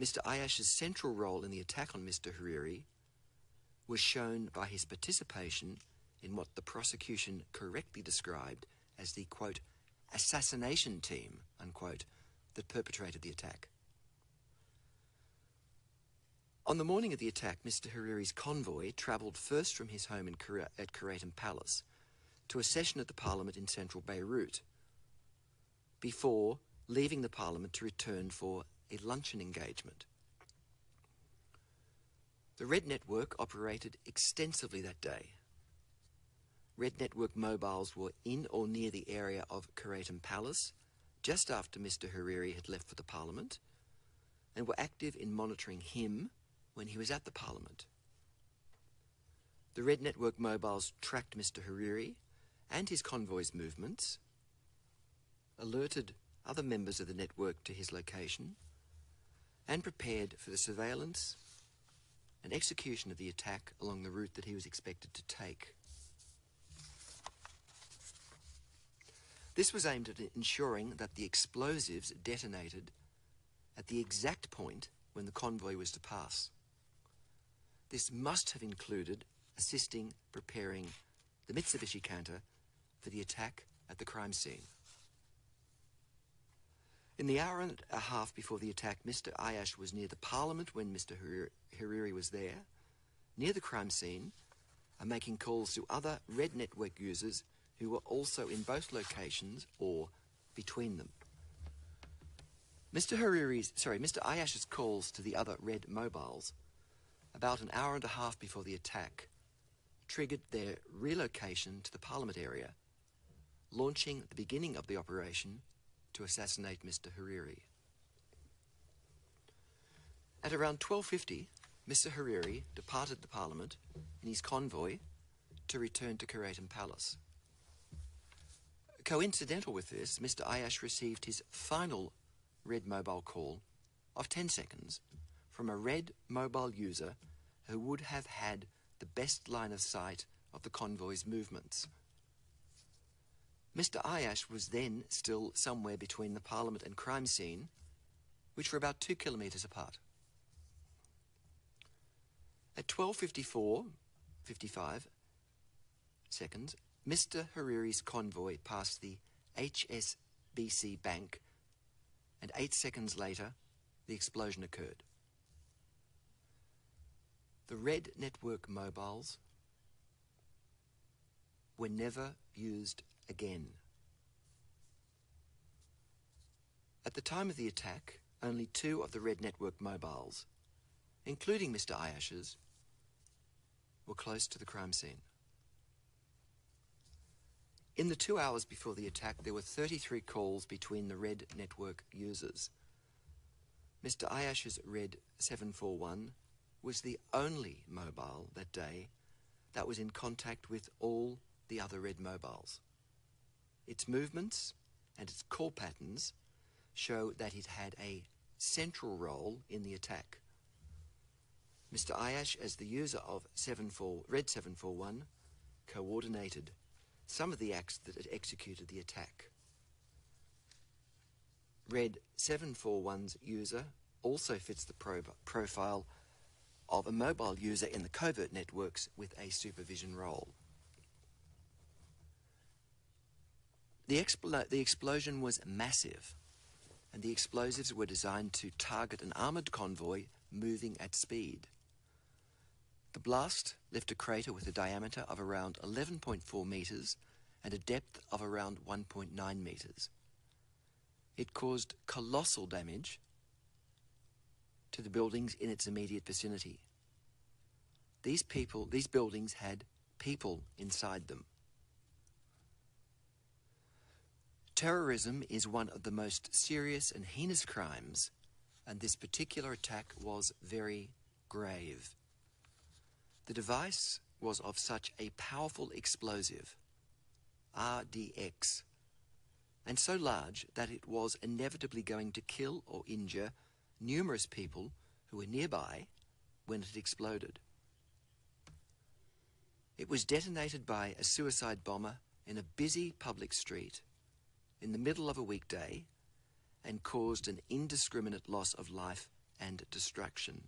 Mr. Ayyash's central role in the attack on Mr. Hariri was shown by his participation in what the prosecution correctly described as the, quote, assassination team, unquote, that perpetrated the attack. On the morning of the attack, Mr. Hariri's convoy travelled first from his home at Kuratum Palace to a session at the Parliament in central Beirut, before leaving the Parliament to return for a luncheon engagement. The Red Network operated extensively that day. Red Network mobiles were in or near the area of Kuratum Palace just after Mr. Hariri had left for the Parliament, and were active in monitoring him when he was at the Parliament. The Red Network mobiles tracked Mr. Hariri and his convoy's movements, alerted other members of the network to his location, and prepared for the surveillance and execution of the attack along the route that he was expected to take. This was aimed at ensuring that the explosives detonated at the exact point when the convoy was to pass. This must have included assisting preparing the Mitsubishi Canter for the attack at the crime scene. In the hour and a half before the attack, Mr. Ayyash was near the Parliament when Mr. Hariri was there, near the crime scene, and making calls to other Red Network users who were also in both locations or between them. Mr. Ayyash's calls to the other Red mobiles about an hour and a half before the attack triggered their relocation to the Parliament area, launching the beginning of the operation to assassinate Mr. Hariri. At around 12:50, Mr. Hariri departed the Parliament in his convoy to return to Kuratum Palace. Coincidental with this, Mr. Ayyash received his final Red mobile call of 10 seconds from a Red mobile user who would have had the best line of sight of the convoy's movements. Mr. Ayyash was then still somewhere between the Parliament and crime scene, which were about 2 kilometres apart. At 12:55 seconds, Mr. Hariri's convoy passed the HSBC Bank, and 8 seconds later, the explosion occurred. The Red Network mobiles were never used again. At the time of the attack, only 2 of the Red Network mobiles, including Mr. Ayyash's, were close to the crime scene. In the 2 hours before the attack, there were 33 calls between the Red Network users. Mr. Ayyash's Red 741 was the only mobile that day that was in contact with all the other Red mobiles. Its movements and its call patterns show that it had a central role in the attack. Mr. Ayyash, as the user of Red 741, coordinated some of the acts that had executed the attack. Red 741's user also fits the profile of a mobile user in the covert networks with a supervision role. The explosion was massive, and the explosives were designed to target an armoured convoy moving at speed. The blast left a crater with a diameter of around 11.4 metres and a depth of around 1.9 metres. It caused colossal damage to the buildings in its immediate vicinity. These buildings had people inside them. Terrorism is one of the most serious and heinous crimes, and this particular attack was very grave. The device was of such a powerful explosive, RDX, and so large that it was inevitably going to kill or injure numerous people who were nearby when it exploded. It was detonated by a suicide bomber in a busy public street in the middle of a weekday and caused an indiscriminate loss of life and destruction.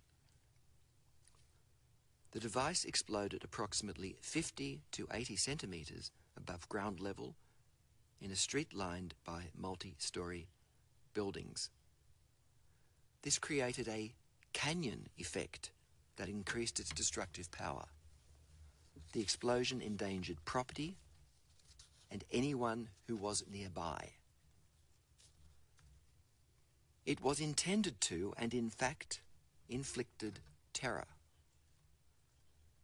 The device exploded approximately 50 to 80 centimetres above ground level in a street lined by multi-storey buildings. This created a canyon effect that increased its destructive power. The explosion endangered property and anyone who was nearby. It was intended to, and in fact, inflicted terror.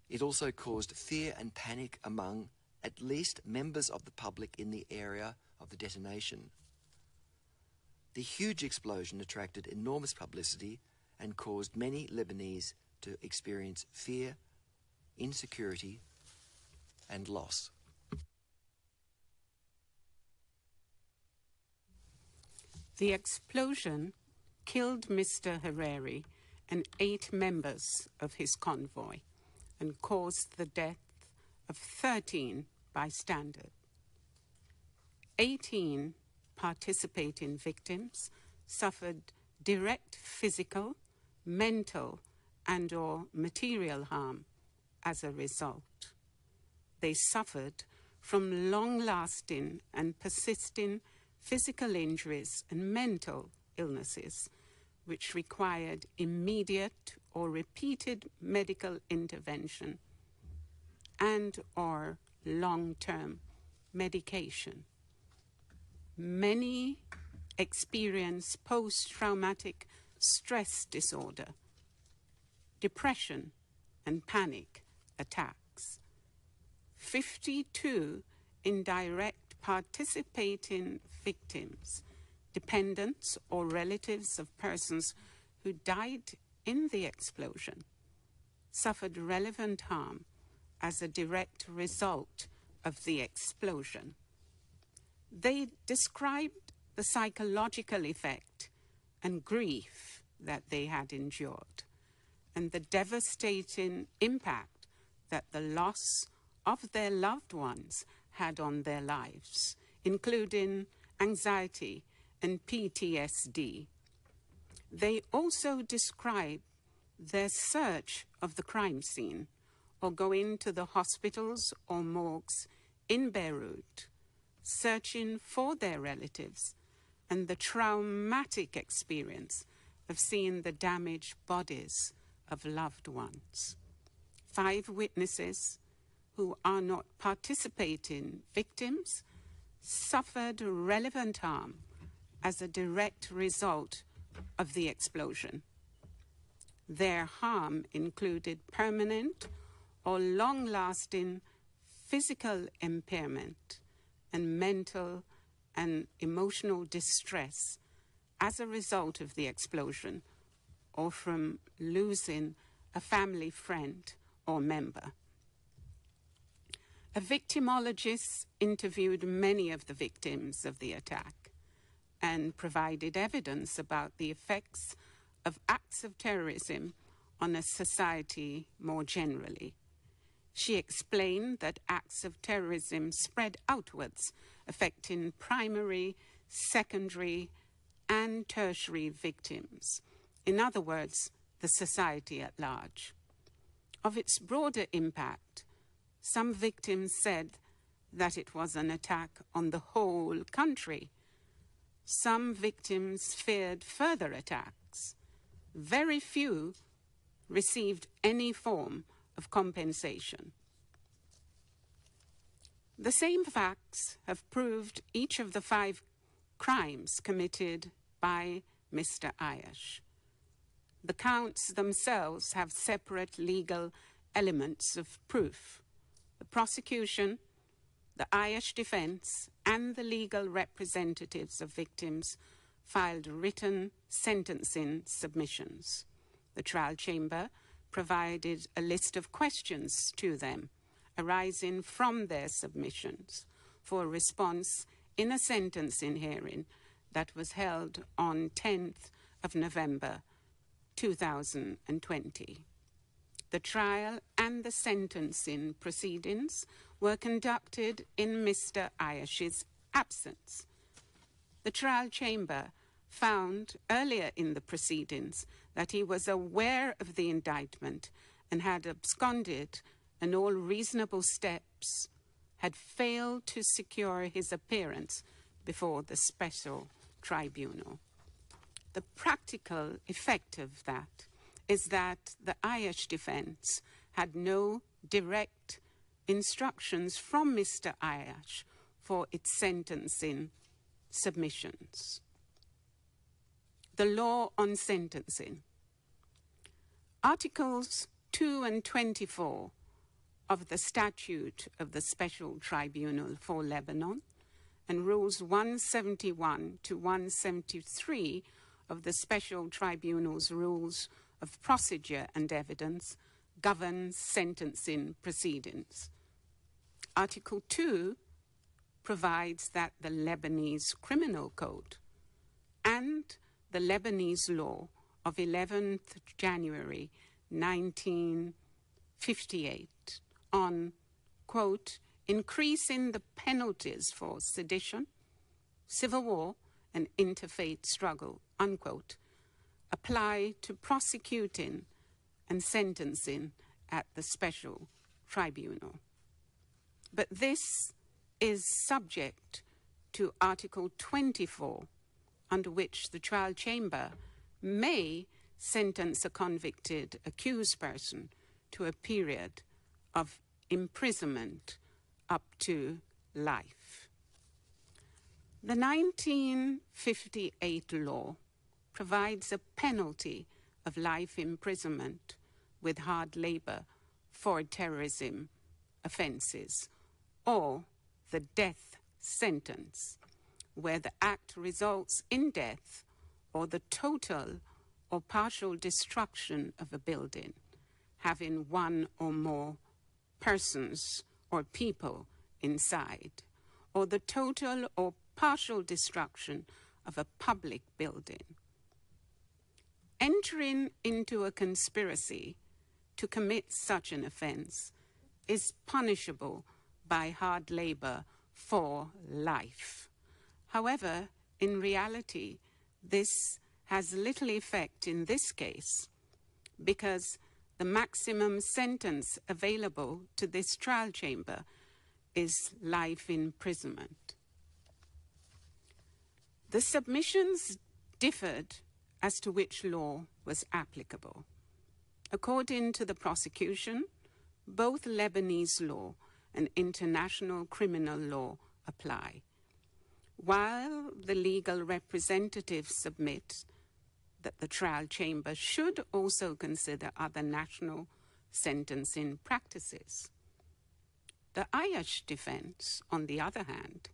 It also caused fear and panic among at least members of the public in the area of the detonation. The huge explosion attracted enormous publicity and caused many Lebanese to experience fear, insecurity, and loss. The explosion killed Mr. Hariri and 8 members of his convoy and caused the death of 13 bystanders. 18 participating victims suffered direct physical, mental, and/or material harm as a result. They suffered from long-lasting and persisting physical injuries and mental illnesses, which required immediate or repeated medical intervention and/or long-term medication. Many experience post-traumatic stress disorder, depression, and panic attacks. 52 indirect participating victims, dependents or relatives of persons who died in the explosion, suffered relevant harm as a direct result of the explosion. They described the psychological effect and grief that they had endured, and the devastating impact that the loss of their loved ones had on their lives, including anxiety and PTSD. They also described their search of the crime scene or going to the hospitals or morgues in Beirut, searching for their relatives, and the traumatic experience of seeing the damaged bodies of loved ones. 5 witnesses who are not participating victims suffered relevant harm as a direct result of the explosion. Their harm included permanent or long-lasting physical impairment and mental and emotional distress as a result of the explosion or from losing a family friend or member. A victimologist interviewed many of the victims of the attack and provided evidence about the effects of acts of terrorism on a society more generally. She explained that acts of terrorism spread outwards, affecting primary, secondary, and tertiary victims. In other words, the society at large. Of its broader impact, some victims said that it was an attack on the whole country. Some victims feared further attacks. Very few received any form of compensation. The same facts have proved each of the 5 crimes committed by Mr. Ayyash. The counts themselves have separate legal elements of proof. The prosecution, the Ayyash defense, and the legal representatives of victims filed written sentencing submissions. The trial chamber provided a list of questions to them arising from their submissions for a response in a sentencing hearing that was held on 10th of November 2020. The trial and the sentencing proceedings were conducted in Mr. Ayyash's absence. The trial chamber found earlier in the proceedings that he was aware of the indictment and had absconded, and all reasonable steps had failed to secure his appearance before the special tribunal. The practical effect of that is that the Ayyash defense had no direct instructions from Mr. Ayyash for its sentencing submissions. The law on sentencing. Articles 2 and 24 of the Statute of the Special Tribunal for Lebanon and Rules 171 to 173 of the Special Tribunal's Rules of Procedure and Evidence govern sentencing proceedings. Article 2 provides that the Lebanese Criminal Code and the Lebanese law of 11th January 1958 on, quote, increasing the penalties for sedition, civil war, and interfaith struggle, unquote, apply to prosecuting and sentencing at the special tribunal. But this is subject to Article 24, under which the trial chamber may sentence a convicted accused person to a period of imprisonment up to life. The 1958 law provides a penalty of life imprisonment with hard labor for terrorism offenses, or the death sentence, where the act results in death or the total or partial destruction of a building having one or more persons or people inside, or the total or partial destruction of a public building. Entering into a conspiracy to commit such an offense is punishable by hard labor for life. However, in reality, this has little effect in this case because the maximum sentence available to this trial chamber is life imprisonment. The submissions differed as to which law was applicable. According to the prosecution, both Lebanese law and international criminal law apply, while the legal representatives submit that the trial chamber should also consider other national sentencing practices. The Ayyash defense, on the other hand,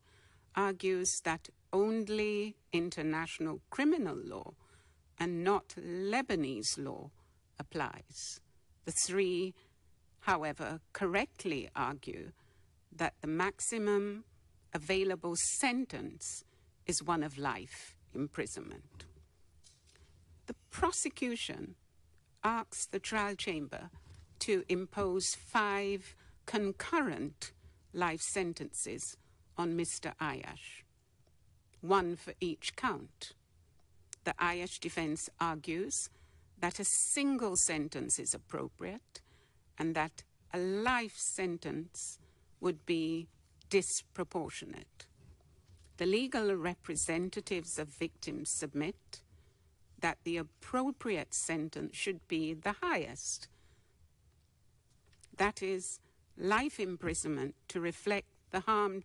argues that only international criminal law and not Lebanese law applies. The three, however, correctly argue that the maximum available sentence is one of life imprisonment. The prosecution asks the trial chamber to impose 5 concurrent life sentences on Mr. Ayyash, 1 for each count. The Ayyash defense argues that a single sentence is appropriate and that a life sentence would be disproportionate. The legal representatives of victims submit that the appropriate sentence should be the highest. That is, life imprisonment to reflect the harm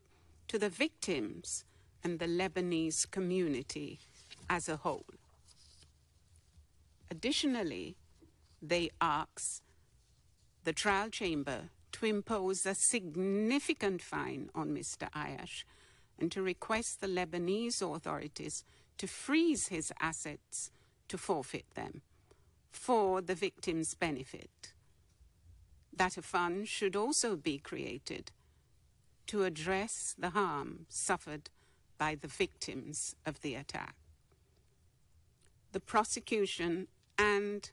to the victims and the Lebanese community as a whole. Additionally, they ask the trial chamber to impose a significant fine on Mr. Ayyash and to request the Lebanese authorities to freeze his assets to forfeit them for the victim's benefit. That a fund should also be created to address the harm suffered by the victims of the attack. The prosecution and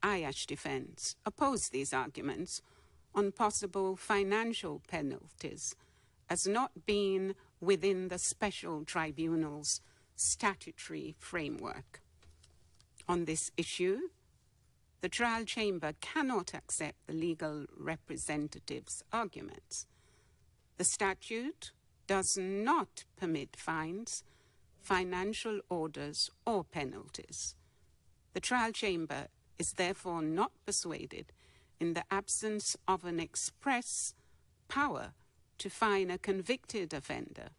Ayyash defense oppose these arguments on possible financial penalties as not being within the special tribunal's statutory framework. On this issue, the trial chamber cannot accept the legal representative's arguments. The statute does not permit fines, financial orders, or penalties. The trial chamber is therefore not persuaded, in the absence of an express power to fine a convicted offender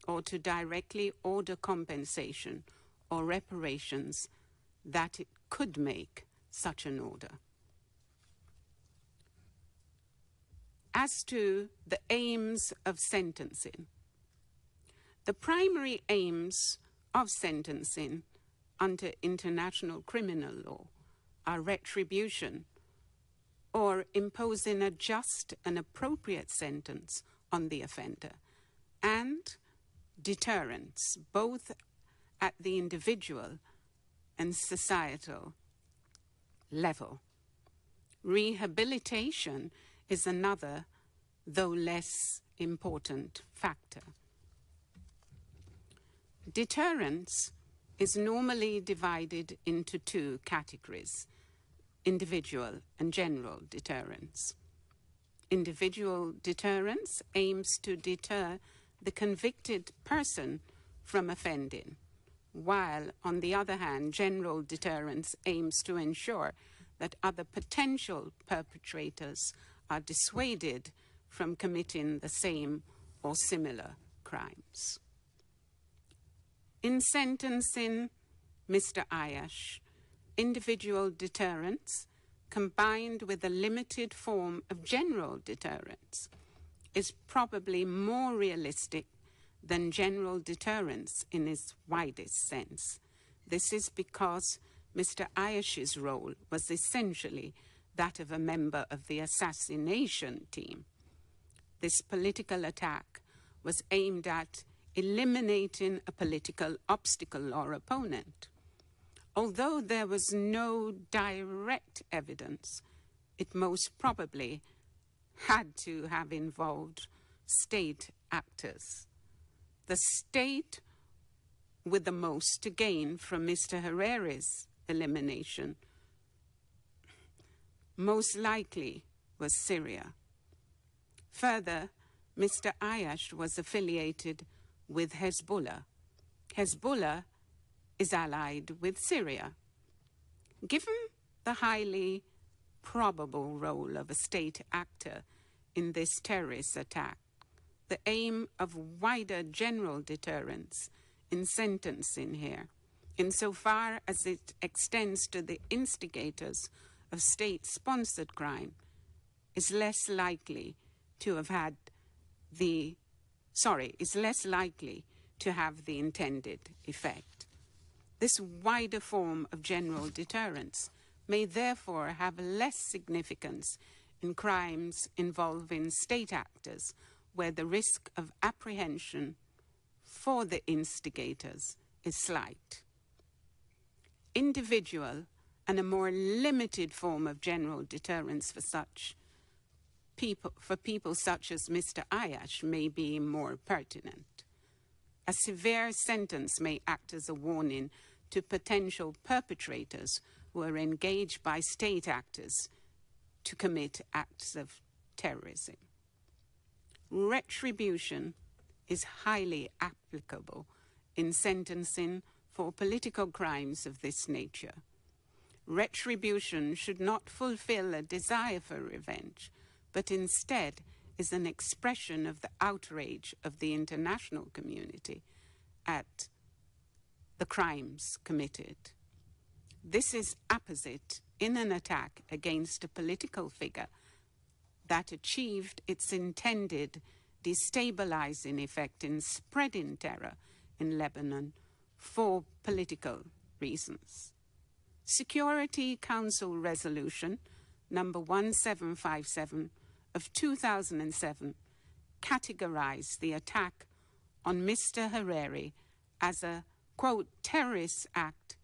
or to directly order compensation or reparations, that it could make such an order. As to the aims of sentencing, the primary aims of sentencing under international criminal law are retribution, or imposing a just and appropriate sentence on the offender, and deterrence, both at the individual and societal level. Rehabilitation is another, though less important, factor. Deterrence is normally divided into two categories: individual and general deterrence. Individual deterrence aims to deter the convicted person from offending, while, on the other hand, general deterrence aims to ensure that other potential perpetrators are dissuaded from committing the same or similar crimes. In sentencing Mr. Ayyash, individual deterrence, combined with a limited form of general deterrence, is probably more realistic than general deterrence in its widest sense. This is because Mr. Ayyash's role was essentially that of a member of the assassination team. This political attack was aimed at eliminating a political obstacle or opponent. Although there was no direct evidence, it most probably had to have involved state actors. The state with the most to gain from Mr. Hariri's elimination most likely was Syria. Further, Mr. Ayyash was affiliated with Hezbollah. Hezbollah is allied with Syria. Given the highly probable role of a state actor in this terrorist attack, the aim of wider general deterrence in sentencing here, insofar as it extends to the instigators of state-sponsored crime, is less likely to have the intended effect. This wider form of general deterrence may therefore have less significance in crimes involving state actors, where the risk of apprehension for the instigators is slight. Individual and a more limited form of general deterrence for people such as Mr. Ayyash may be more pertinent. A severe sentence may act as a warning to potential perpetrators who are engaged by state actors to commit acts of terrorism. Retribution is highly applicable in sentencing for political crimes of this nature. Retribution should not fulfill a desire for revenge, but instead is an expression of the outrage of the international community at the crimes committed. This is apposite in an attack against a political figure that achieved its intended destabilizing effect in spreading terror in Lebanon for political reasons. Security Council Resolution number 1757 of 2007 categorized the attack on Mr. Hariri as a, quote, terrorist act,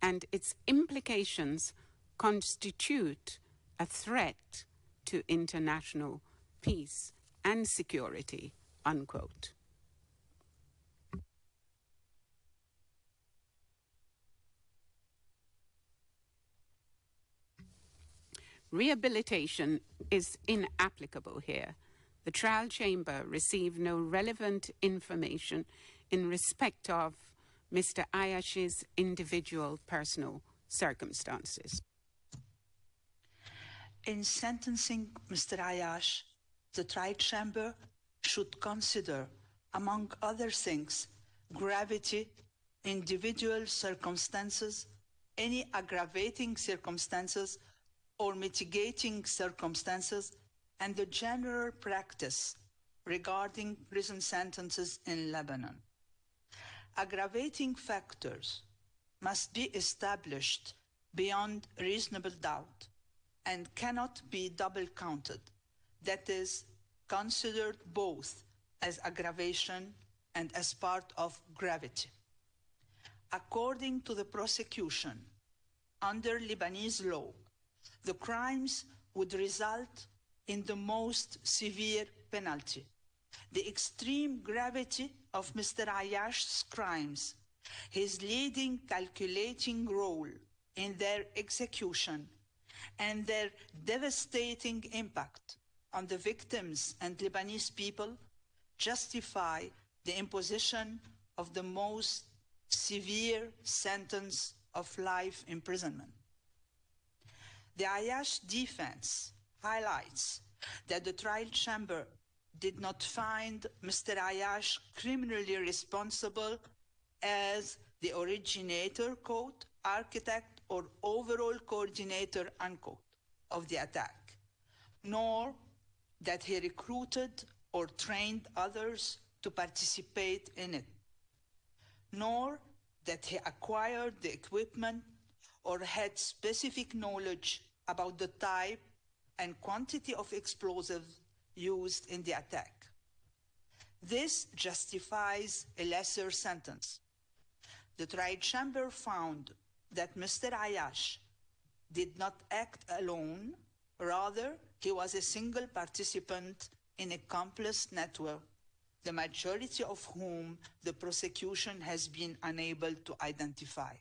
and its implications constitute a threat to international peace and security, unquote. Rehabilitation is inapplicable here. The trial chamber received no relevant information in respect of Mr. Ayyash's individual personal circumstances. In sentencing Mr. Ayyash, the trial chamber should consider, among other things, gravity, individual circumstances, any aggravating circumstances or mitigating circumstances, and the general practice regarding prison sentences in Lebanon. Aggravating factors must be established beyond reasonable doubt and cannot be double counted, that is, considered both as aggravation and as part of gravity. According to the prosecution, under Lebanese law, the crimes would result in the most severe penalty. The extreme gravity of Mr. Ayyash's crimes, his leading calculating role in their execution, and their devastating impact on the victims and Lebanese people justify the imposition of the most severe sentence of life imprisonment. The Ayyash defense highlights that the trial chamber did not find Mr. Ayyash criminally responsible as the originator, quote, architect, or overall coordinator, unquote, of the attack, nor that he recruited or trained others to participate in it, nor that he acquired the equipment or had specific knowledge about the type and quantity of explosives used in the attack. This justifies a lesser sentence. The trial chamber found that Mr. Ayyash did not act alone, rather he was a single participant in a complex network, the majority of whom the prosecution has been unable to identify.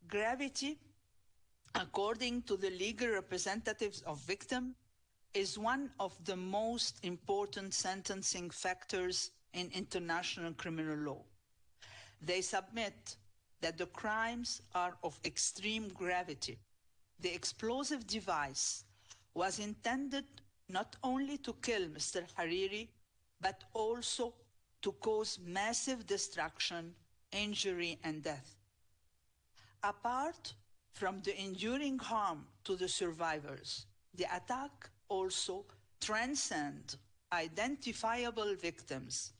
Gravity, according to the legal representatives of victims, is one of the most important sentencing factors in international criminal law. They submit that the crimes are of extreme gravity. The explosive device was intended not only to kill Mr. Hariri, but also to cause massive destruction, injury, and death. Apart from the enduring harm to the survivors, the attack also transcended identifiable victims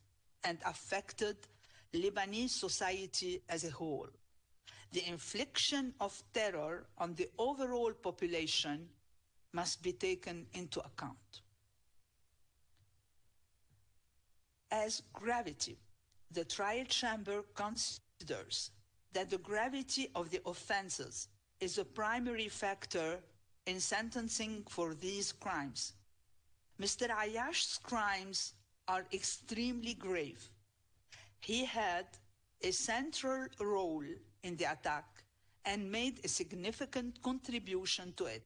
and affected Lebanese society as a whole. The infliction of terror on the overall population must be taken into account. As gravity, the trial chamber considers that the gravity of the offenses is a primary factor in sentencing for these crimes. Mr. Ayyash's crimes are extremely grave. He had a central role in the attack and made a significant contribution to it.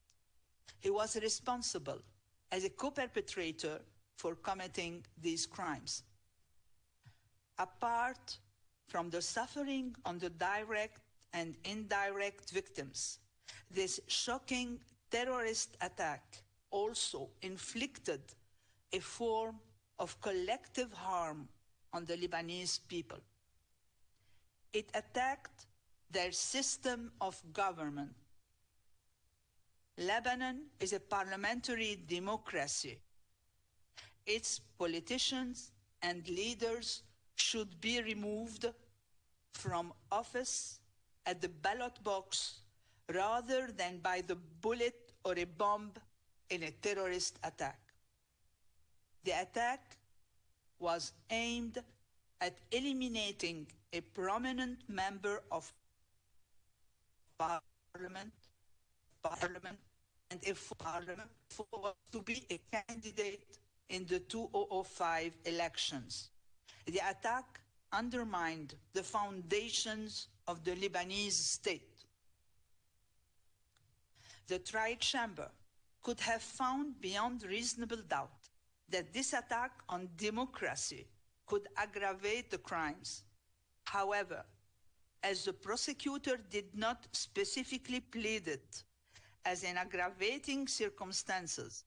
He was responsible as a co-perpetrator for committing these crimes. Apart from the suffering on the direct and indirect victims, this shocking terrorist attack also inflicted a form of collective harm on the Lebanese people. It attacked their system of government. Lebanon is a parliamentary democracy. Its politicians and leaders should be removed from office at the ballot box rather than by the bullet or a bomb in a terrorist attack. The attack was aimed at eliminating a prominent member of parliament and a parliament to be a candidate in the 2005 elections. The attack undermined the foundations of the Lebanese state. The trial chamber could have found beyond reasonable doubt that this attack on democracy could aggravate the crimes. However, as the prosecutor did not specifically plead it as an aggravating circumstances,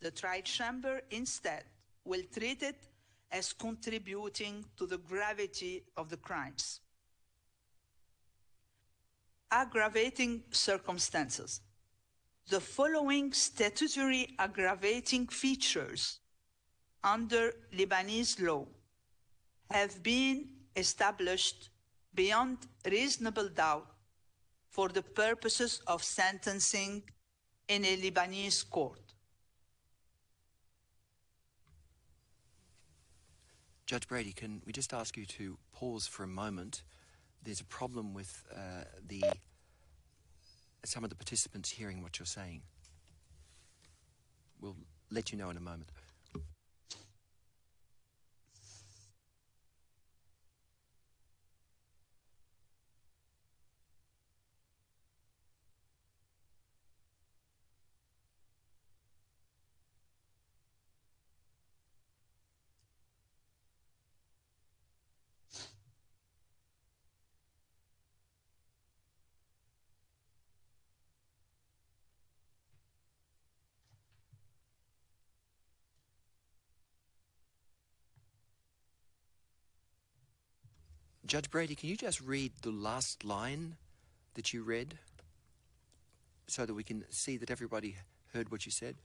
the trial chamber instead will treat it as contributing to the gravity of the crimes. Aggravating circumstances. The following statutory aggravating features under Lebanese law have been established beyond reasonable doubt for the purposes of sentencing in a Lebanese court. Judge Brady, can we just ask you to pause for a moment? There's a problem with some of the participants hearing what you're saying. We'll let you know in a moment. Judge Brady, can you just read the last line that you read so that we can see that everybody heard what you said?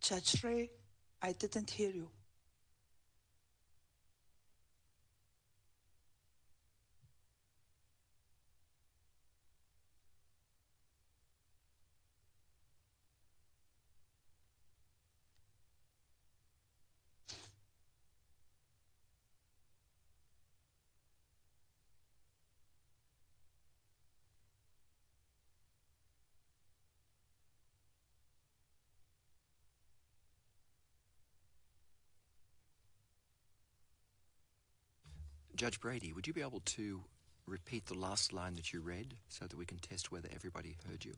Judge Ray, I didn't hear you. Judge Brady, would you be able to repeat the last line that you read so that we can test whether everybody heard you?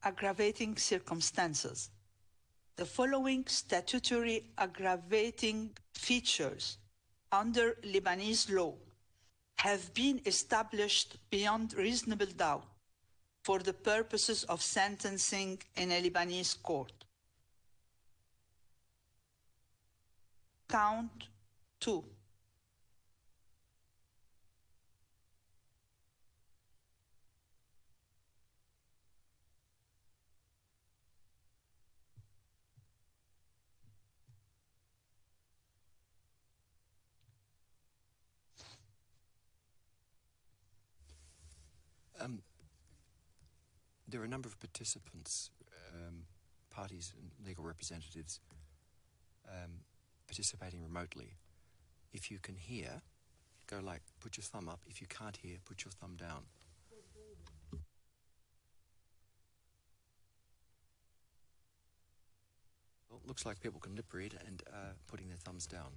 Aggravating circumstances. The following statutory aggravating features under Lebanese law have been established beyond reasonable doubt for the purposes of sentencing in a Lebanese court. Count 2. There are a number of participants, parties and legal representatives participating remotely. If you can hear, go like, put your thumb up. If you can't hear, put your thumb down. Well, looks like people can lip read and putting their thumbs down.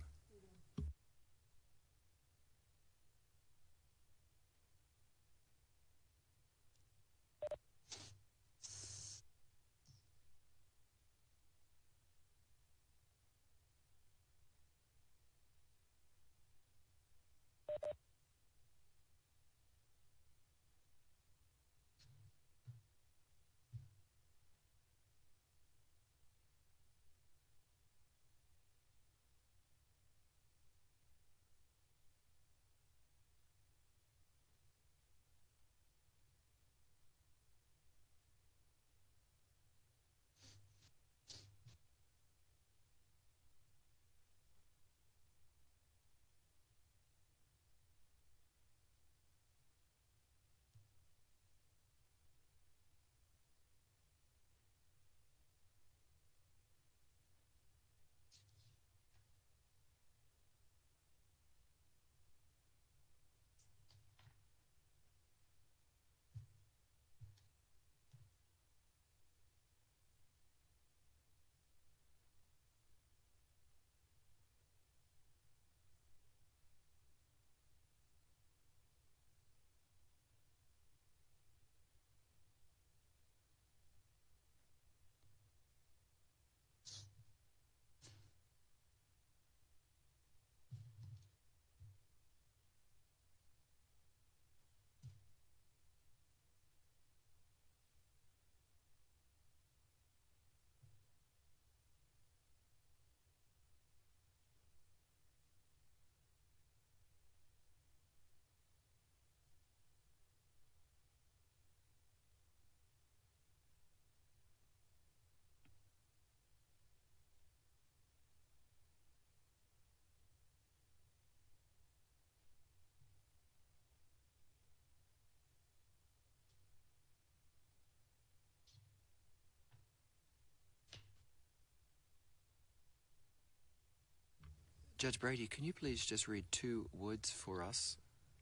Judge Brady, can you please just read 2 words for us,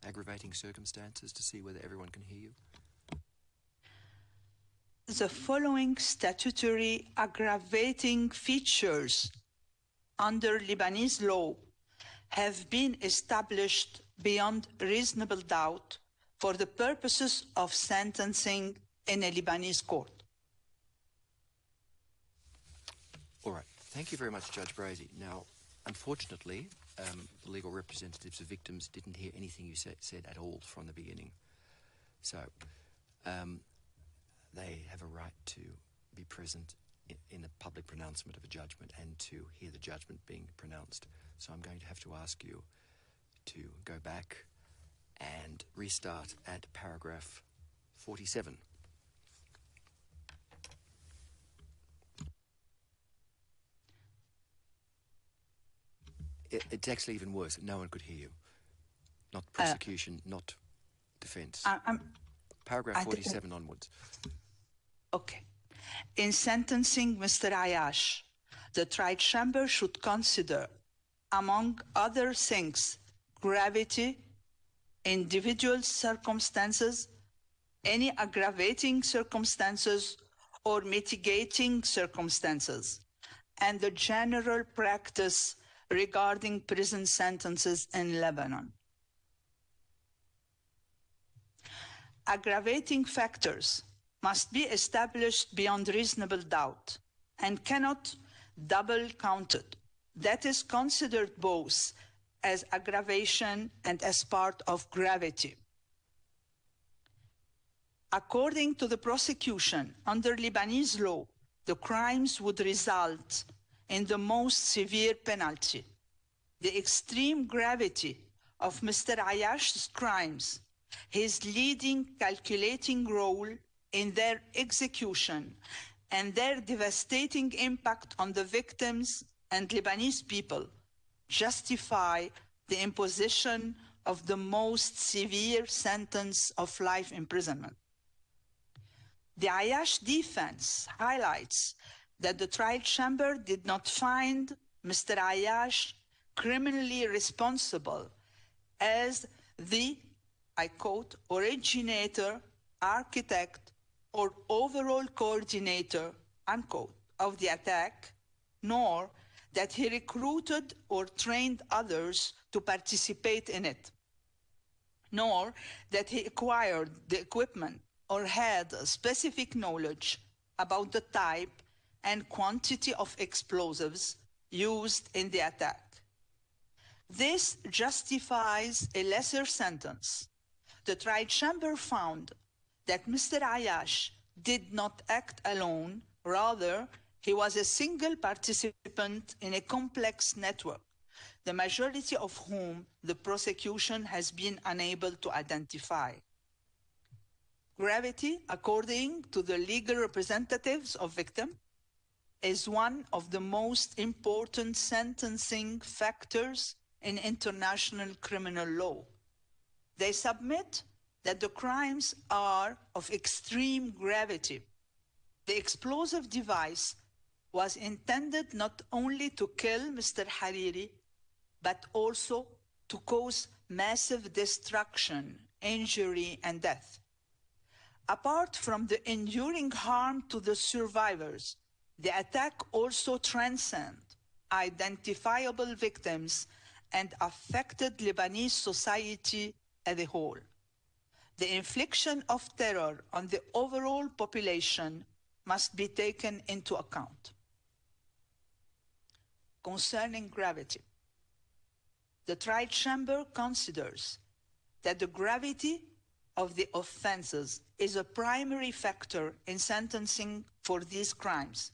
aggravating circumstances, to see whether everyone can hear you? The following statutory aggravating features under Lebanese law have been established beyond reasonable doubt for the purposes of sentencing in a Lebanese court. All right. Thank you very much, Judge Brady. Now, unfortunately, the legal representatives of victims didn't hear anything you said at all from the beginning. So, they have a right to be present in the public pronouncement of a judgment and to hear the judgment being pronounced. So I'm going to have to ask you to go back and restart at paragraph 47. It's actually even worse. No one could hear you. Not prosecution, not defense. Paragraph 47 onwards. Okay. In sentencing Mr. Ayyash, the trial chamber should consider, among other things, gravity, individual circumstances, any aggravating circumstances or mitigating circumstances, and the general practice regarding prison sentences in Lebanon. Aggravating factors must be established beyond reasonable doubt and cannot double counted. That is considered both as aggravation and as part of gravity. According to the prosecution, under Lebanese law, the crimes would result in the most severe penalty. The extreme gravity of Mr. Ayyash's crimes, his leading calculating role in their execution, and their devastating impact on the victims and Lebanese people justify the imposition of the most severe sentence of life imprisonment. The Ayyash defense highlights that the trial chamber did not find Mr. Ayyash criminally responsible as the, I quote, originator, architect, or overall coordinator, unquote, of the attack, nor that he recruited or trained others to participate in it, nor that he acquired the equipment or had specific knowledge about the type and quantity of explosives used in the attack. This justifies a lesser sentence. The trial chamber found that Mr. Ayyash did not act alone, rather, he was a single participant in a complex network, the majority of whom the prosecution has been unable to identify. Gravity, according to the legal representatives of victims, is one of the most important sentencing factors in international criminal law. They submit that the crimes are of extreme gravity. The explosive device was intended not only to kill Mr. Hariri, but also to cause massive destruction, injury, and death. Apart from the enduring harm to the survivors, the attack also transcended identifiable victims and affected Lebanese society as a whole. The infliction of terror on the overall population must be taken into account. Concerning gravity, the trial chamber considers that the gravity of the offenses is a primary factor in sentencing for these crimes.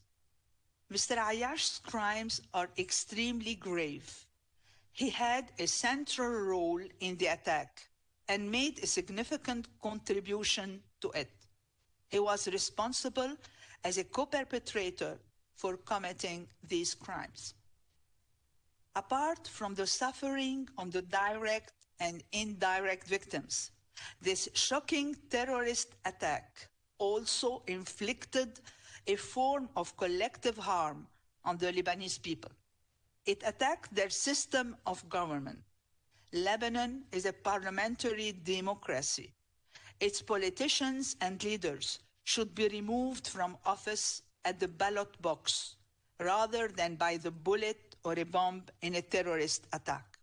Mr. Ayyash's crimes are extremely grave. He had a central role in the attack and made a significant contribution to it. He was responsible as a co-perpetrator for committing these crimes. Apart from the suffering on the direct and indirect victims, this shocking terrorist attack also inflicted a form of collective harm on the Lebanese people. It attacked their system of government. Lebanon is a parliamentary democracy. Its politicians and leaders should be removed from office at the ballot box rather than by the bullet or a bomb in a terrorist attack.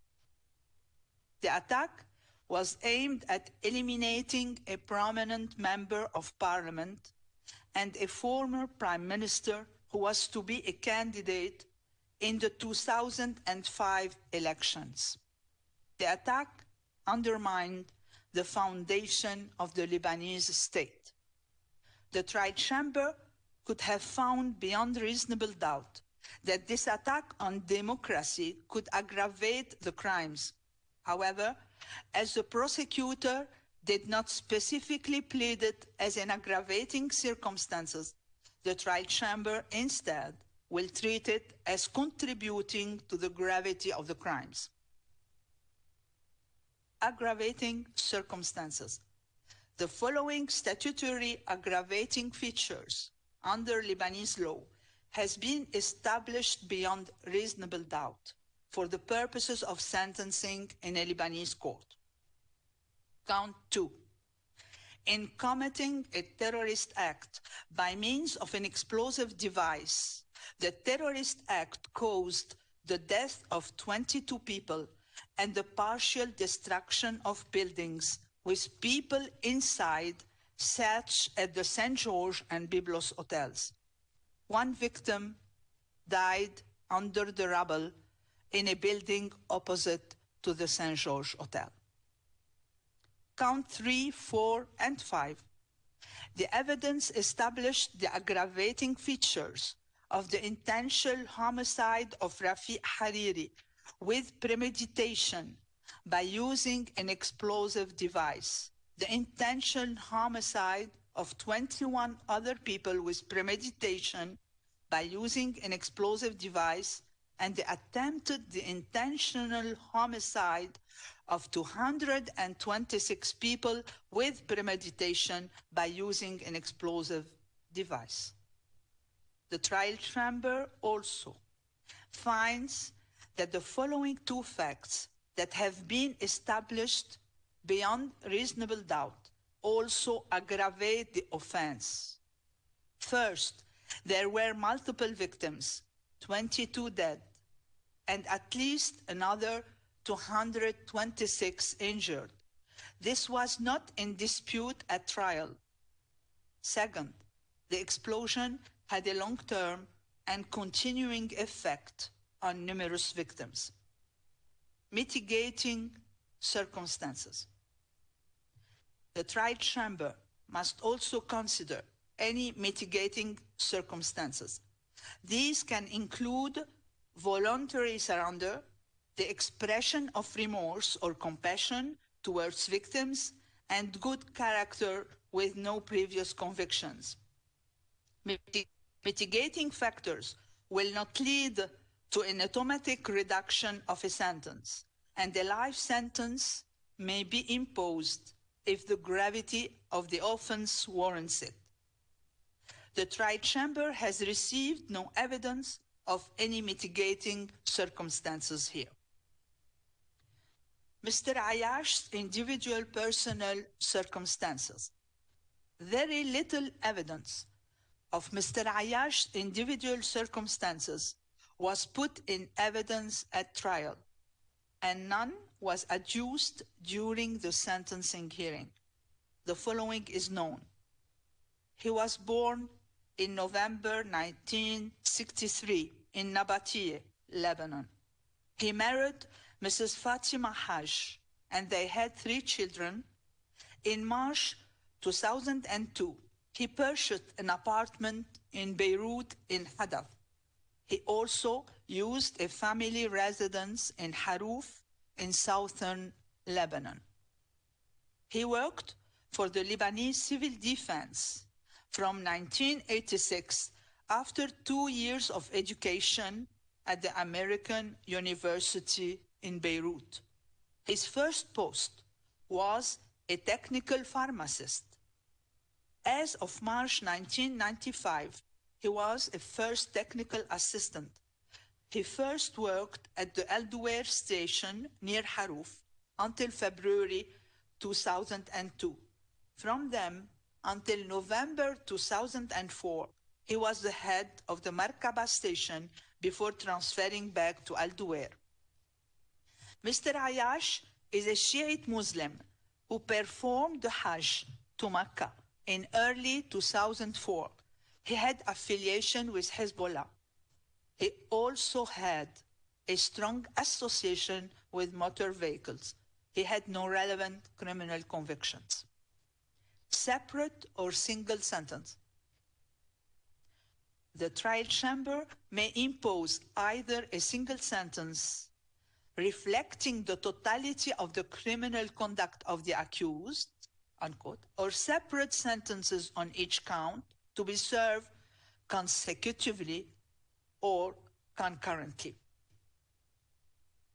The attack was aimed at eliminating a prominent member of parliament and a former prime minister who was to be a candidate in the 2005 elections. The attack undermined the foundation of the Lebanese state. The Tri-Chamber could have found beyond reasonable doubt that this attack on democracy could aggravate the crimes. However, as the prosecutor did not specifically plead it as an aggravating circumstances, the trial chamber instead will treat it as contributing to the gravity of the crimes. Aggravating circumstances. The following statutory aggravating features under Lebanese law has been established beyond reasonable doubt for the purposes of sentencing in a Lebanese court. Count 2. In committing a terrorist act by means of an explosive device, the terrorist act caused the death of 22 people and the partial destruction of buildings with people inside, such as the St. George and Byblos hotels. One victim died under the rubble in a building opposite to the St. George Hotel. Count 3, 4, and 5. The evidence established the aggravating features of the intentional homicide of Rafik al-Hariri with premeditation by using an explosive device, the intentional homicide of 21 other people with premeditation by using an explosive device, and the intentional homicide of 226 people with premeditation by using an explosive device. The trial chamber also finds that the following two facts that have been established beyond reasonable doubt also aggravate the offense. First, there were multiple victims, 22 dead, and at least another 226 injured. This was not in dispute at trial. Second, the explosion had a long-term and continuing effect on numerous victims. Mitigating circumstances. The trial chamber must also consider any mitigating circumstances. These can include voluntary surrender, the expression of remorse or compassion towards victims, and good character with no previous convictions. Mitigating factors will not lead to an automatic reduction of a sentence, and a life sentence may be imposed if the gravity of the offense warrants it. The trial chamber has received no evidence of any mitigating circumstances here. Mr. Ayyash's individual personal circumstances. Very little evidence of Mr. Ayyash's individual circumstances was put in evidence at trial, and none was adduced during the sentencing hearing. The following is known. He was born in November 1963 in Nabatiyeh, Lebanon. He married Mrs. Fatima Haj, and they had 3 children. In March 2002, he purchased an apartment in Beirut in Hadaf. He also used a family residence in Haruf in southern Lebanon. He worked for the Lebanese Civil Defense from 1986 after 2 years of education at the American University in Beirut. His first post was a technical pharmacist. As of March 1995, he was a first technical assistant. He first worked at the Al-Duwair station near Haruf until February 2002. From them until November 2004, he was the head of the Markaba station before transferring back to Al-Duwair. Mr. Ayyash is a Shiite Muslim who performed the Hajj to Mecca in early 2004. He had affiliation with Hezbollah. He also had a strong association with motor vehicles. He had no relevant criminal convictions. Separate or single sentence. The trial chamber may impose either a single sentence reflecting the totality of the criminal conduct of the accused, unquote, or separate sentences on each count to be served consecutively or concurrently.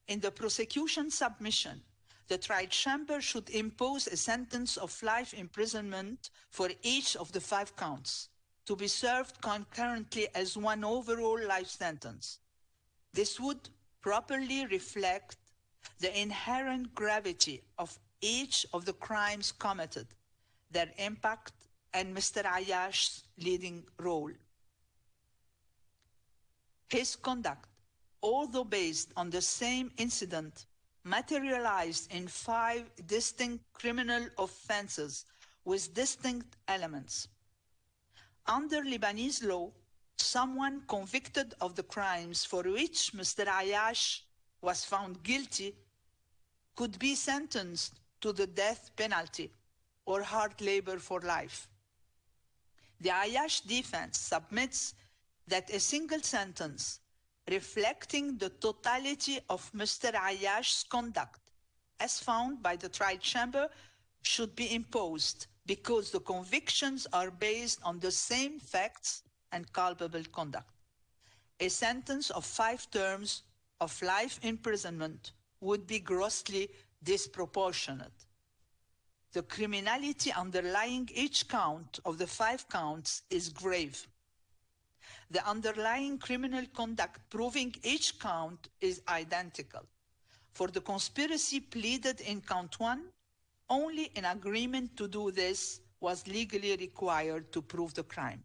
In the prosecution submission, the trial chamber should impose a sentence of life imprisonment for each of the 5 counts to be served concurrently as one overall life sentence. This would properly reflect the inherent gravity of each of the crimes committed, their impact, and Mr. Ayyash's leading role. His conduct, although based on the same incident, materialized in 5 distinct criminal offenses with distinct elements. Under Lebanese law, someone convicted of the crimes for which Mr. Ayyash was found guilty could be sentenced to the death penalty or hard labor for life. The Ayyash defense submits that a single sentence reflecting the totality of Mr. Ayyash's conduct, as found by the trial chamber, should be imposed because the convictions are based on the same facts and culpable conduct. A sentence of 5 terms of life imprisonment would be grossly disproportionate. The criminality underlying each count of the 5 counts is grave. The underlying criminal conduct proving each count is identical. For the conspiracy pleaded in count 1, only an agreement to do this was legally required to prove the crime.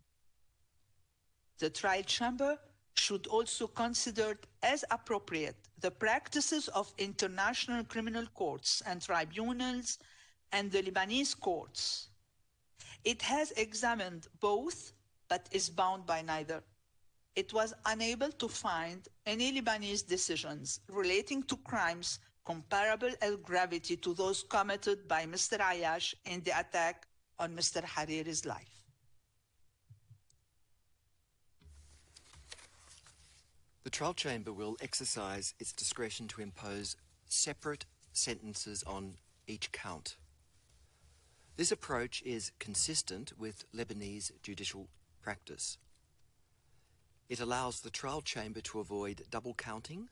The trial chamber should also consider as appropriate the practices of international criminal courts and tribunals and the Lebanese courts. It has examined both, but is bound by neither. It was unable to find any Lebanese decisions relating to crimes comparable in gravity to those committed by Mr. Ayyash in the attack on Mr. Hariri's life. The trial chamber will exercise its discretion to impose separate sentences on each count. This approach is consistent with Lebanese judicial practice. It allows the trial chamber to avoid double counting,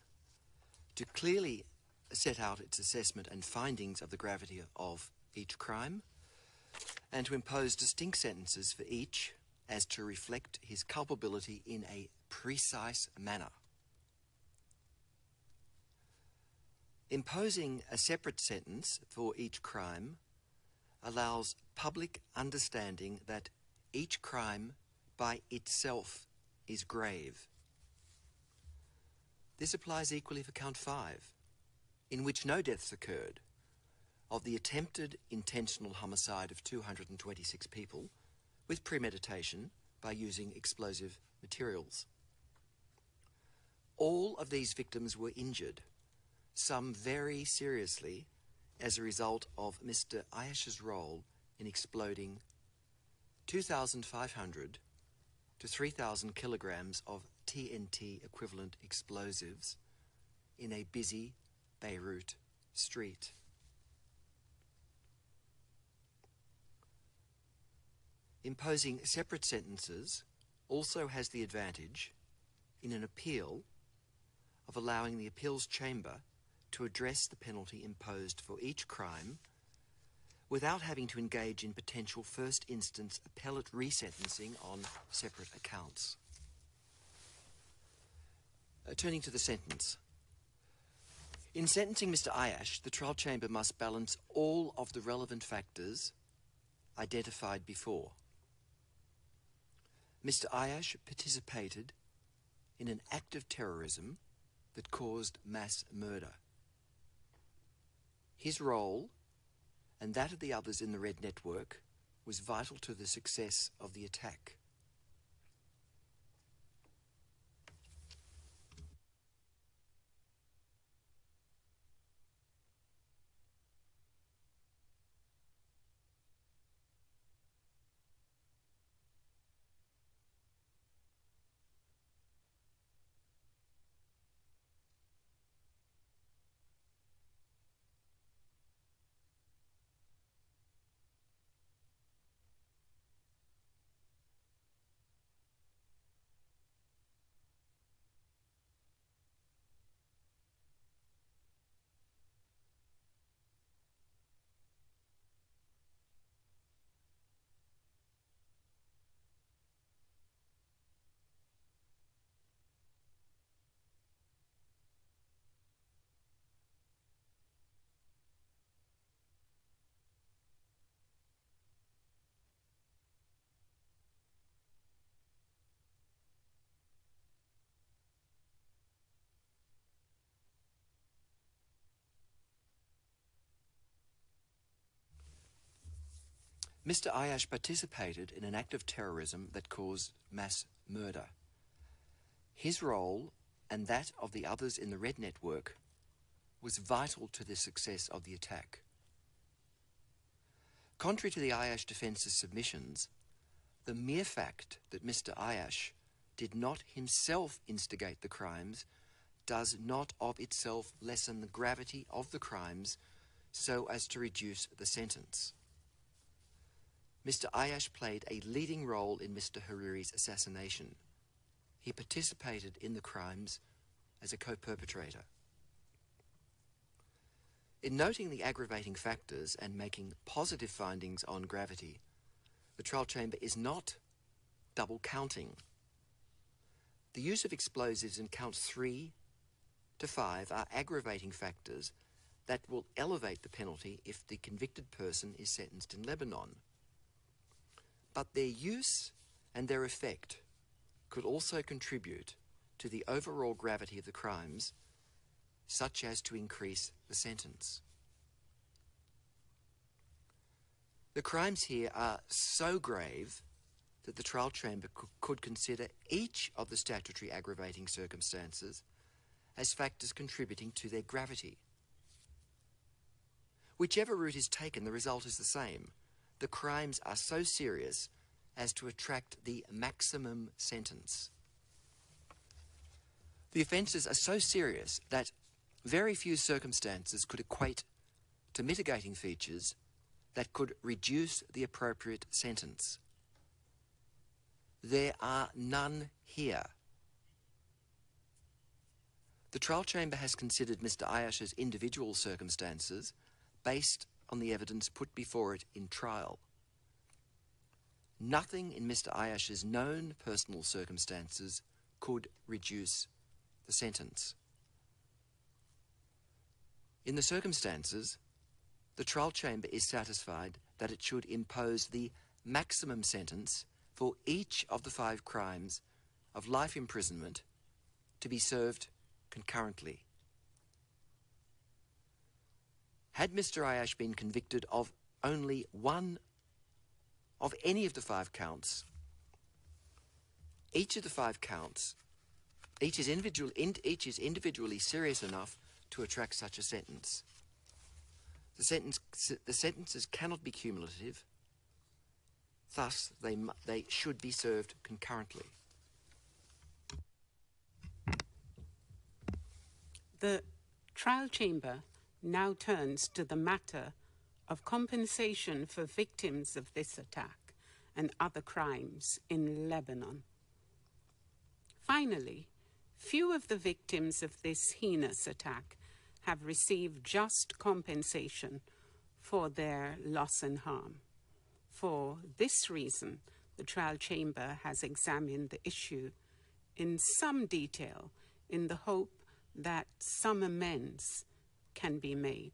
to clearly set out its assessment and findings of the gravity of each crime, and to impose distinct sentences for each as to reflect his culpability in a precise manner. Imposing a separate sentence for each crime allows public understanding that each crime by itself is grave. This applies equally for count 5, in which no deaths occurred, of the attempted intentional homicide of 226 people with premeditation by using explosive materials. All of these victims were injured, some very seriously, as a result of Mr. Ayyash's role in exploding 2,500 to 3,000 kilograms of TNT equivalent explosives in a busy Beirut street. Imposing separate sentences also has the advantage, in an appeal, of allowing the appeals chamber to address the penalty imposed for each crime without having to engage in potential first instance appellate resentencing on separate accounts. Turning to the sentence. In sentencing Mr. Ayyash, the trial chamber must balance all of the relevant factors identified before. Mr. Ayyash participated in an act of terrorism that caused mass murder. His role, and that of the others in the Red Network, was vital to the success of the attack. Mr. Ayyash participated in an act of terrorism that caused mass murder. His role, and that of the others in the Red Network, was vital to the success of the attack. Contrary to the Ayyash defence's submissions, the mere fact that Mr. Ayyash did not himself instigate the crimes does not of itself lessen the gravity of the crimes so as to reduce the sentence. Mr. Ayyash played a leading role in Mr. Hariri's assassination. He participated in the crimes as a co-perpetrator. In noting the aggravating factors and making positive findings on gravity, the trial chamber is not double counting. The use of explosives in counts 3 to 5 are aggravating factors that will elevate the penalty if the convicted person is sentenced in Lebanon. But their use and their effect could also contribute to the overall gravity of the crimes, such as to increase the sentence. The crimes here are so grave that the trial chamber could consider each of the statutory aggravating circumstances as factors contributing to their gravity. Whichever route is taken, the result is the same. The crimes are so serious as to attract the maximum sentence. The offences are so serious that very few circumstances could equate to mitigating features that could reduce the appropriate sentence. There are none here. The trial chamber has considered Mr. Ayyash's individual circumstances based on the evidence put before it in trial. Nothing in Mr. Ayyash's known personal circumstances could reduce the sentence. In the circumstances, the trial chamber is satisfied that it should impose the maximum sentence for each of the 5 crimes of life imprisonment to be served concurrently. Had Mr. Ayyash been convicted of only one of any of the 5 counts, each of the 5 counts, each is individually serious enough to attract such a sentence. The sentences cannot be cumulative, thus they should be served concurrently. The trial chamber now turns to the matter of compensation for victims of this attack and other crimes in Lebanon. Finally, few of the victims of this heinous attack have received just compensation for their loss and harm. For this reason, the trial chamber has examined the issue in some detail in the hope that some amends can be made.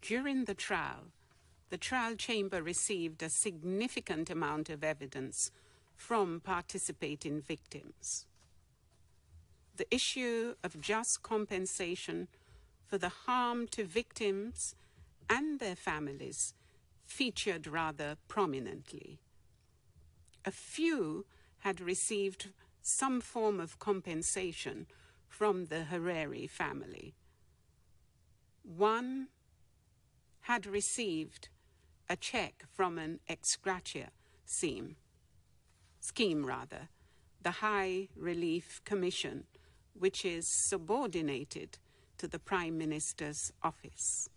During the trial chamber received a significant amount of evidence from participating victims. The issue of just compensation for the harm to victims and their families featured rather prominently. A few had received some form of compensation from the Hariri family. One had received a check from an ex gratia scheme, the High Relief Commission, which is subordinated to the Prime Minister's office.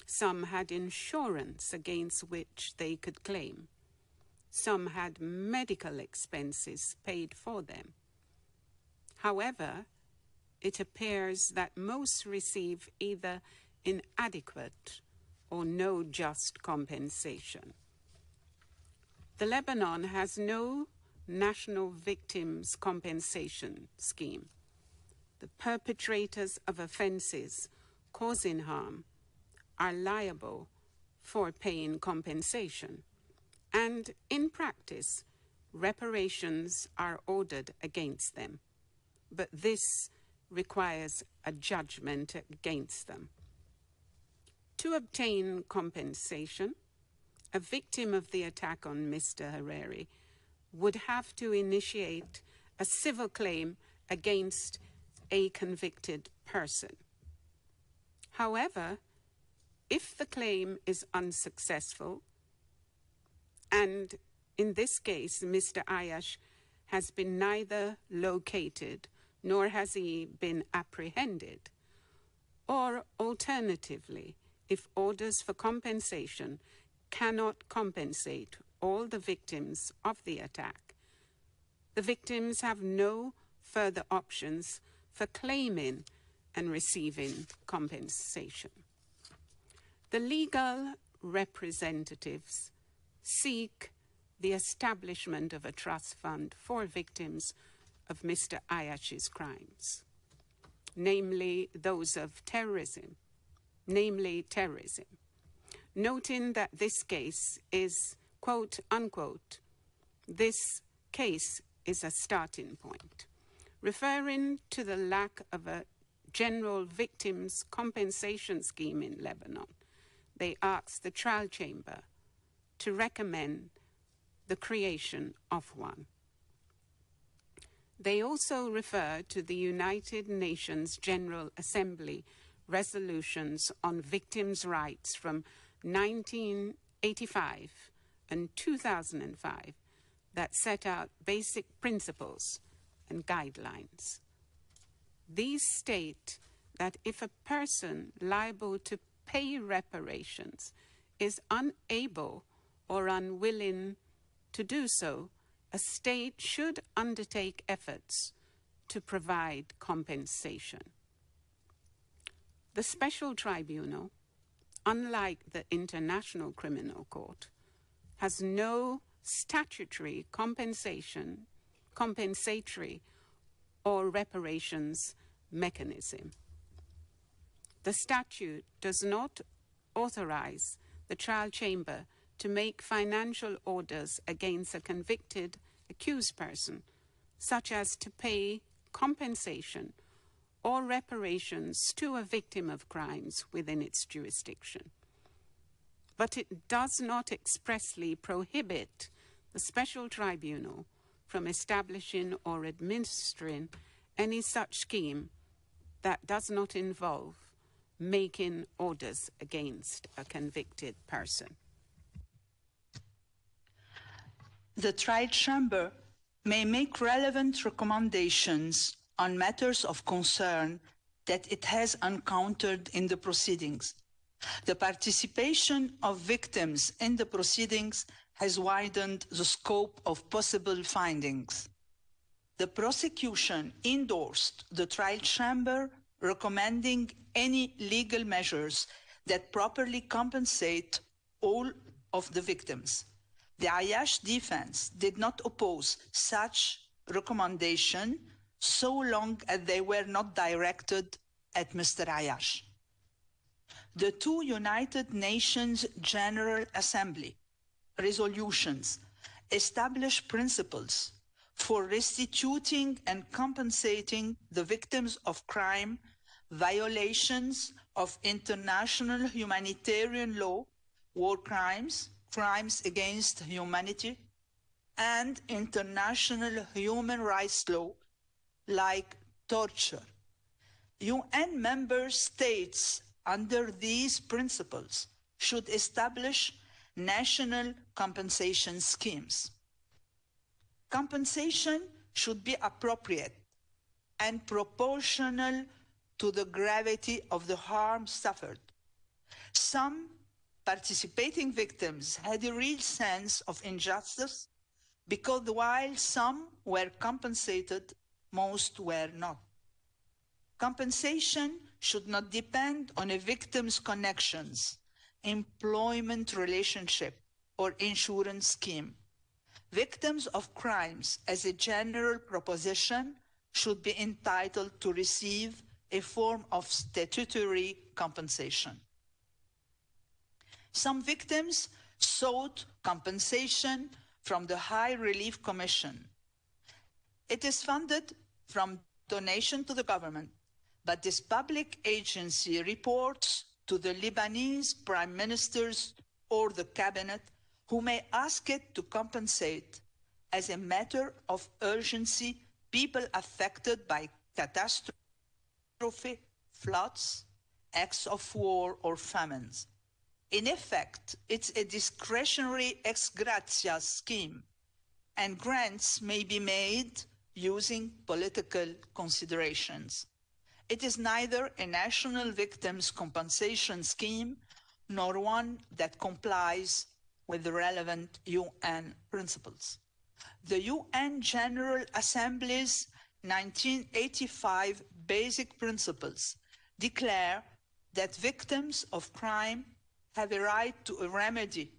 Some had insurance against which they could claim. Some had medical expenses paid for them. However, it appears that most receive either inadequate or no just compensation. The Lebanon has no national victims compensation scheme. The perpetrators of offenses causing harm are liable for paying compensation, and in practice, reparations are ordered against them. But this requires a judgment against them. To obtain compensation, a victim of the attack on Mr. Hariri would have to initiate a civil claim against a convicted person. However, if the claim is unsuccessful, and in this case, Mr. Ayyash has been neither located nor has he been apprehended, or alternatively, if orders for compensation cannot compensate all the victims of the attack, the victims have no further options for claiming and receiving compensation. The legal representatives seek the establishment of a trust fund for victims of Mr. Ayyash's crimes, namely those of terrorism, noting that this case is, quote unquote, this case is a starting point, referring to the lack of a general victims compensation scheme in Lebanon. They asked the trial chamber to recommend the creation of one. They also refer to the United Nations General Assembly resolutions on victims' rights from 1985 and 2005 that set out basic principles and guidelines. These state that if a person liable to pay reparations is unable or unwilling to do so, a state should undertake efforts to provide compensation. The Special Tribunal, unlike the International Criminal Court, has no statutory compensatory or reparations mechanism. The statute does not authorize the trial chamber to make financial orders against a convicted, accused person, such as to pay compensation or reparations to a victim of crimes within its jurisdiction. But it does not expressly prohibit the Special Tribunal from establishing or administering any such scheme that does not involve making orders against a convicted person. The trial chamber may make relevant recommendations on matters of concern that it has encountered in the proceedings. The participation of victims in the proceedings has widened the scope of possible findings. The prosecution endorsed the trial chamber recommending any legal measures that properly compensate all of the victims. The Ayyash defense did not oppose such recommendation so long as they were not directed at Mr. Ayyash. The two United Nations General Assembly resolutions establish principles for restituting and compensating the victims of crime, violations of international humanitarian law, war crimes, crimes against humanity, and international human rights law like torture. UN member states under these principles should establish national compensation schemes. Compensation should be appropriate and proportional to the gravity of the harm suffered. Some participating victims had a real sense of injustice because while some were compensated, most were not. Compensation should not depend on a victim's connections, employment relationship, or insurance scheme. Victims of crimes, as a general proposition, should be entitled to receive a form of statutory compensation. Some victims sought compensation from the High Relief Commission. It is funded from donation to the government, but this public agency reports to the Lebanese Prime Ministers or the Cabinet, who may ask it to compensate as a matter of urgency people affected by catastrophe, floods, acts of war, or famines. In effect, it's a discretionary ex gratia scheme, and grants may be made using political considerations. It is neither a national victims' compensation scheme nor one that complies with the relevant UN principles. The UN General Assembly's 1985 Basic Principles declare that victims of crime have a right to a remedy,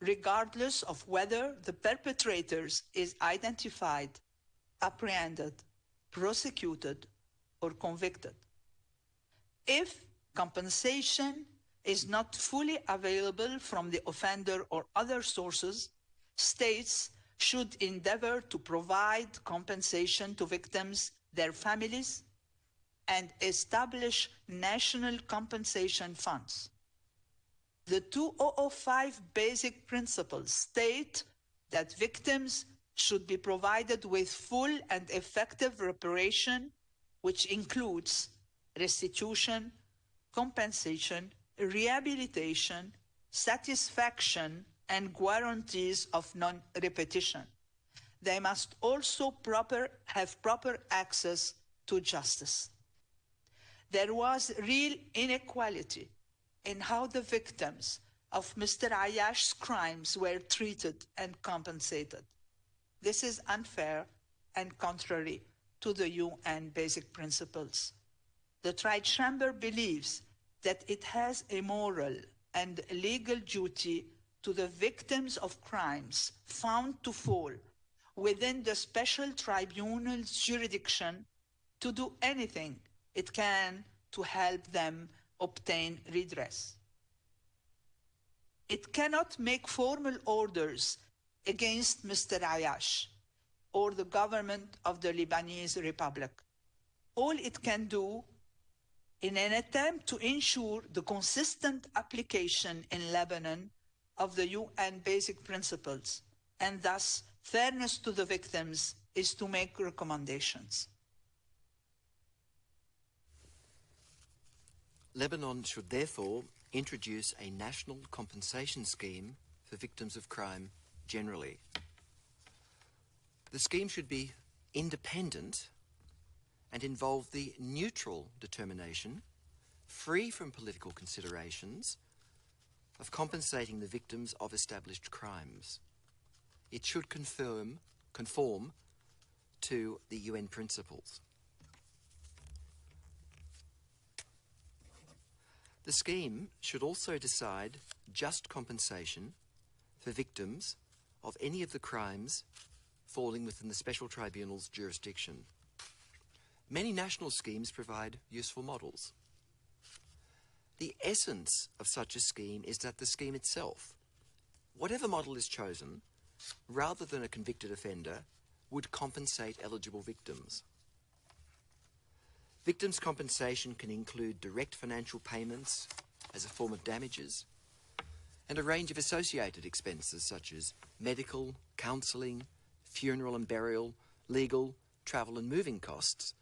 regardless of whether the perpetrators is identified, apprehended, prosecuted, or convicted. If compensation is not fully available from the offender or other sources, states should endeavor to provide compensation to victims, their families, and establish national compensation funds. The 2005 Basic Principles state that victims should be provided with full and effective reparation, which includes restitution, compensation, rehabilitation, satisfaction, and guarantees of non-repetition. They must also have proper access to justice. There was real inequality in how the victims of Mr. Ayyash's crimes were treated and compensated. This is unfair and contrary to the UN Basic Principles. The Tri-Chamber believes that it has a moral and legal duty to the victims of crimes found to fall within the special tribunal's jurisdiction to do anything it can to help them obtain redress. It cannot make formal orders against Mr. Ayyash or the government of the Lebanese Republic. All it can do in an attempt to ensure the consistent application in Lebanon of the UN Basic Principles and thus fairness to the victims is to make recommendations. Lebanon should therefore introduce a national compensation scheme for victims of crime generally. The scheme should be independent and involve the neutral determination, free from political considerations, of compensating the victims of established crimes. It should conform to the UN principles. The scheme should also decide just compensation for victims of any of the crimes falling within the Special Tribunal's jurisdiction. Many national schemes provide useful models. The essence of such a scheme is that the scheme itself, whatever model is chosen, rather than a convicted offender, would compensate eligible victims. Victims' compensation can include direct financial payments as a form of damages, and a range of associated expenses such as medical, counselling, funeral and burial, legal, travel and moving costs,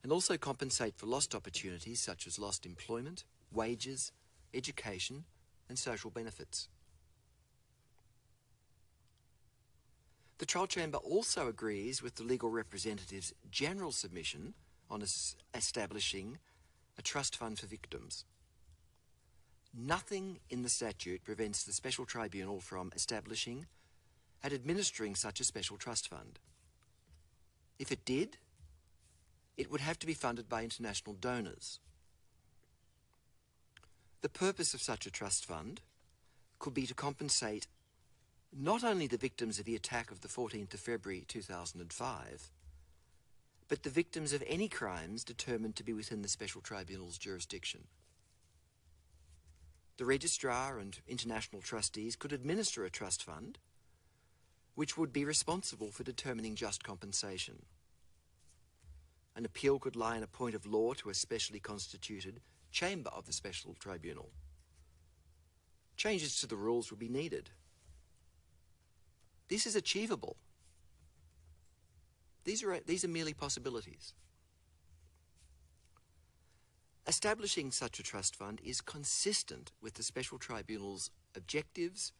and also compensate for lost opportunities such as lost employment, wages, education, and social benefits. The Trial Chamber also agrees with the legal representative's general submission on establishing a trust fund for victims. Nothing in the statute prevents the Special Tribunal from establishing and administering such a special trust fund. If it did, it would have to be funded by international donors. The purpose of such a trust fund could be to compensate not only the victims of the attack of the 14th of February 2005, but the victims of any crimes determined to be within the Special Tribunal's jurisdiction. The Registrar and international trustees could administer a trust fund which would be responsible for determining just compensation. An appeal could lie in a point of law to a specially constituted chamber of the Special Tribunal. Changes to the rules would be needed. This is achievable. These are merely possibilities. Establishing such a trust fund is consistent with the Special Tribunal's objectives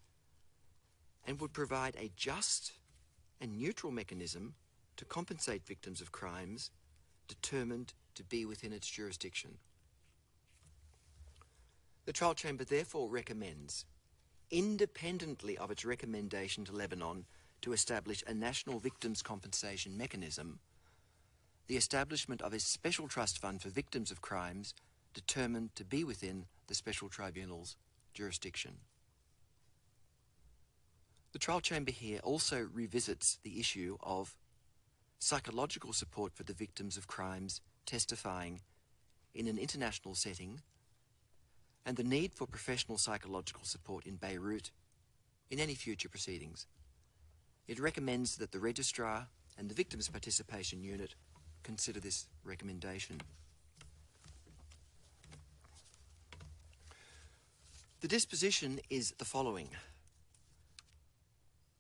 and would provide a just and neutral mechanism to compensate victims of crimes determined to be within its jurisdiction. The Trial Chamber therefore recommends, independently of its recommendation to Lebanon to establish a national victims' compensation mechanism, the establishment of a special trust fund for victims of crimes determined to be within the Special Tribunal's jurisdiction. The Trial Chamber here also revisits the issue of psychological support for the victims of crimes testifying in an international setting and the need for professional psychological support in Beirut in any future proceedings. It recommends that the Registrar and the Victims Participation Unit consider this recommendation. The disposition is the following.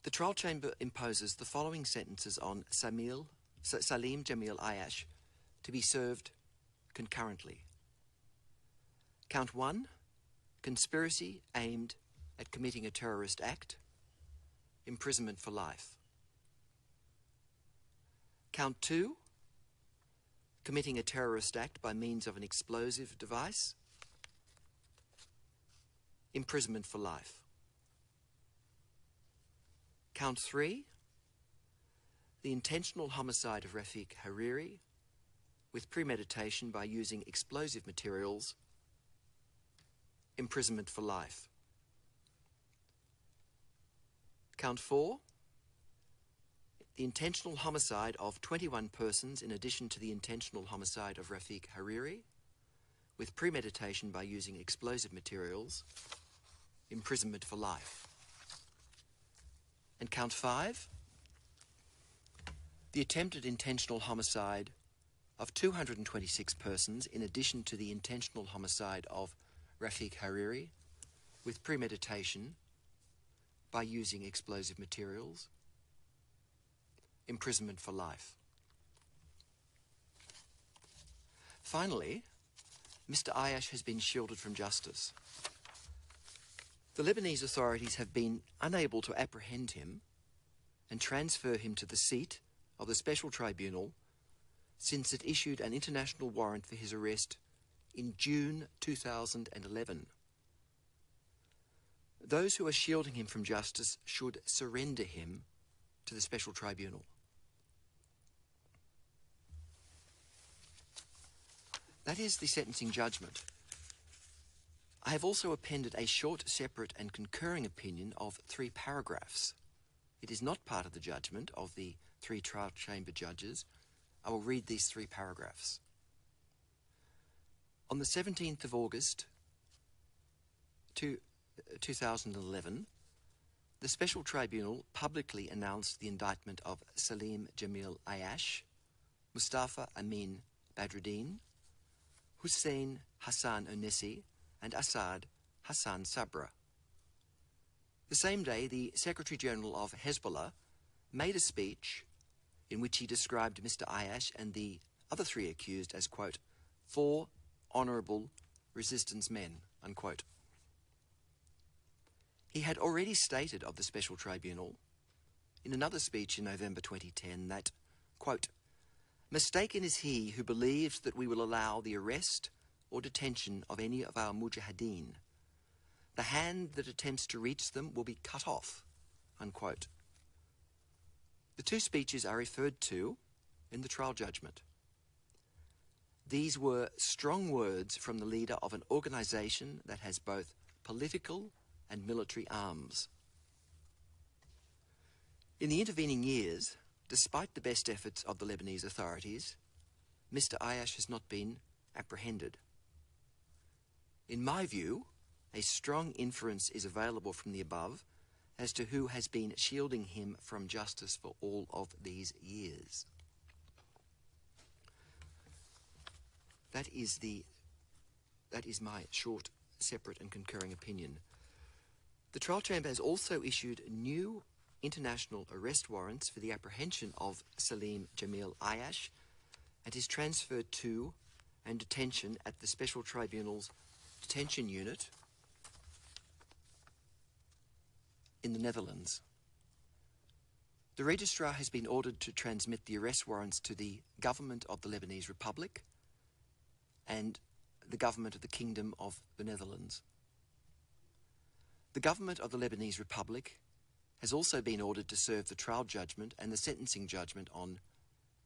The Trial Chamber imposes the following sentences on Salim Jamil Ayyash to be served concurrently. Count 1, conspiracy aimed at committing a terrorist act, imprisonment for life. Count 2, committing a terrorist act by means of an explosive device, imprisonment for life. Count 3, the intentional homicide of Rafik Hariri with premeditation by using explosive materials, imprisonment for life. Count 4, the intentional homicide of 21 persons in addition to the intentional homicide of Rafik Hariri with premeditation by using explosive materials, imprisonment for life. And count 5, the attempted intentional homicide of 226 persons in addition to the intentional homicide of Rafik Hariri with premeditation by using explosive materials, imprisonment for life. Finally, Mr. Ayyash has been shielded from justice. The Lebanese authorities have been unable to apprehend him and transfer him to the seat of the Special Tribunal since it issued an international warrant for his arrest in June 2011. Those who are shielding him from justice should surrender him to the Special Tribunal. That is the sentencing judgment. I have also appended a short, separate and concurring opinion of 3 paragraphs It is not part of the judgment of the 3 trial chamber judges. I will read these 3 paragraphs. On the 17th of August 2011, the Special Tribunal publicly announced the indictment of Salim Jamil Ayyash, Mustafa Amin Badruddin, Hussein Hassan Onesi, and Assad Hassan Sabra. The same day, the Secretary-General of Hezbollah made a speech in which he described Mr. Ayyash and the other 3 accused as, quote, 4 honourable resistance men, unquote. He had already stated of the Special Tribunal, in another speech in November 2010, that, quote, mistaken is he who believes that we will allow the arrest or detention of any of our mujahideen. The hand that attempts to reach them will be cut off, unquote. The 2 speeches are referred to in the trial judgment. These were strong words from the leader of an organisation that has both political and military arms. In the intervening years, despite the best efforts of the Lebanese authorities, Mr. Ayyash has not been apprehended. In my view, a strong inference is available from the above as to who has been shielding him from justice for all of these years. That is my short, separate and concurring opinion. The trial chamber has also issued new international arrest warrants for the apprehension of Salim Jamil Ayyash and his transfer to and detention at the Special Tribunal's detention unit in the Netherlands. The registrar has been ordered to transmit the arrest warrants to the government of the Lebanese Republic and the government of the Kingdom of the Netherlands. The government of the Lebanese Republic has also been ordered to serve the trial judgment and the sentencing judgment on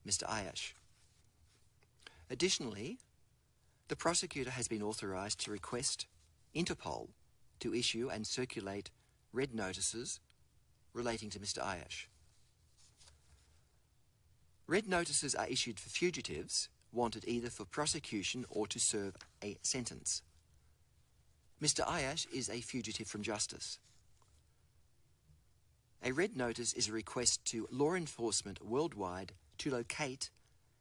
Mr. Ayyash. Additionally, the prosecutor has been authorised to request Interpol to issue and circulate red notices relating to Mr. Ayyash. Red notices are issued for fugitives wanted either for prosecution or to serve a sentence. Mr. Ayyash is a fugitive from justice. A red notice is a request to law enforcement worldwide to locate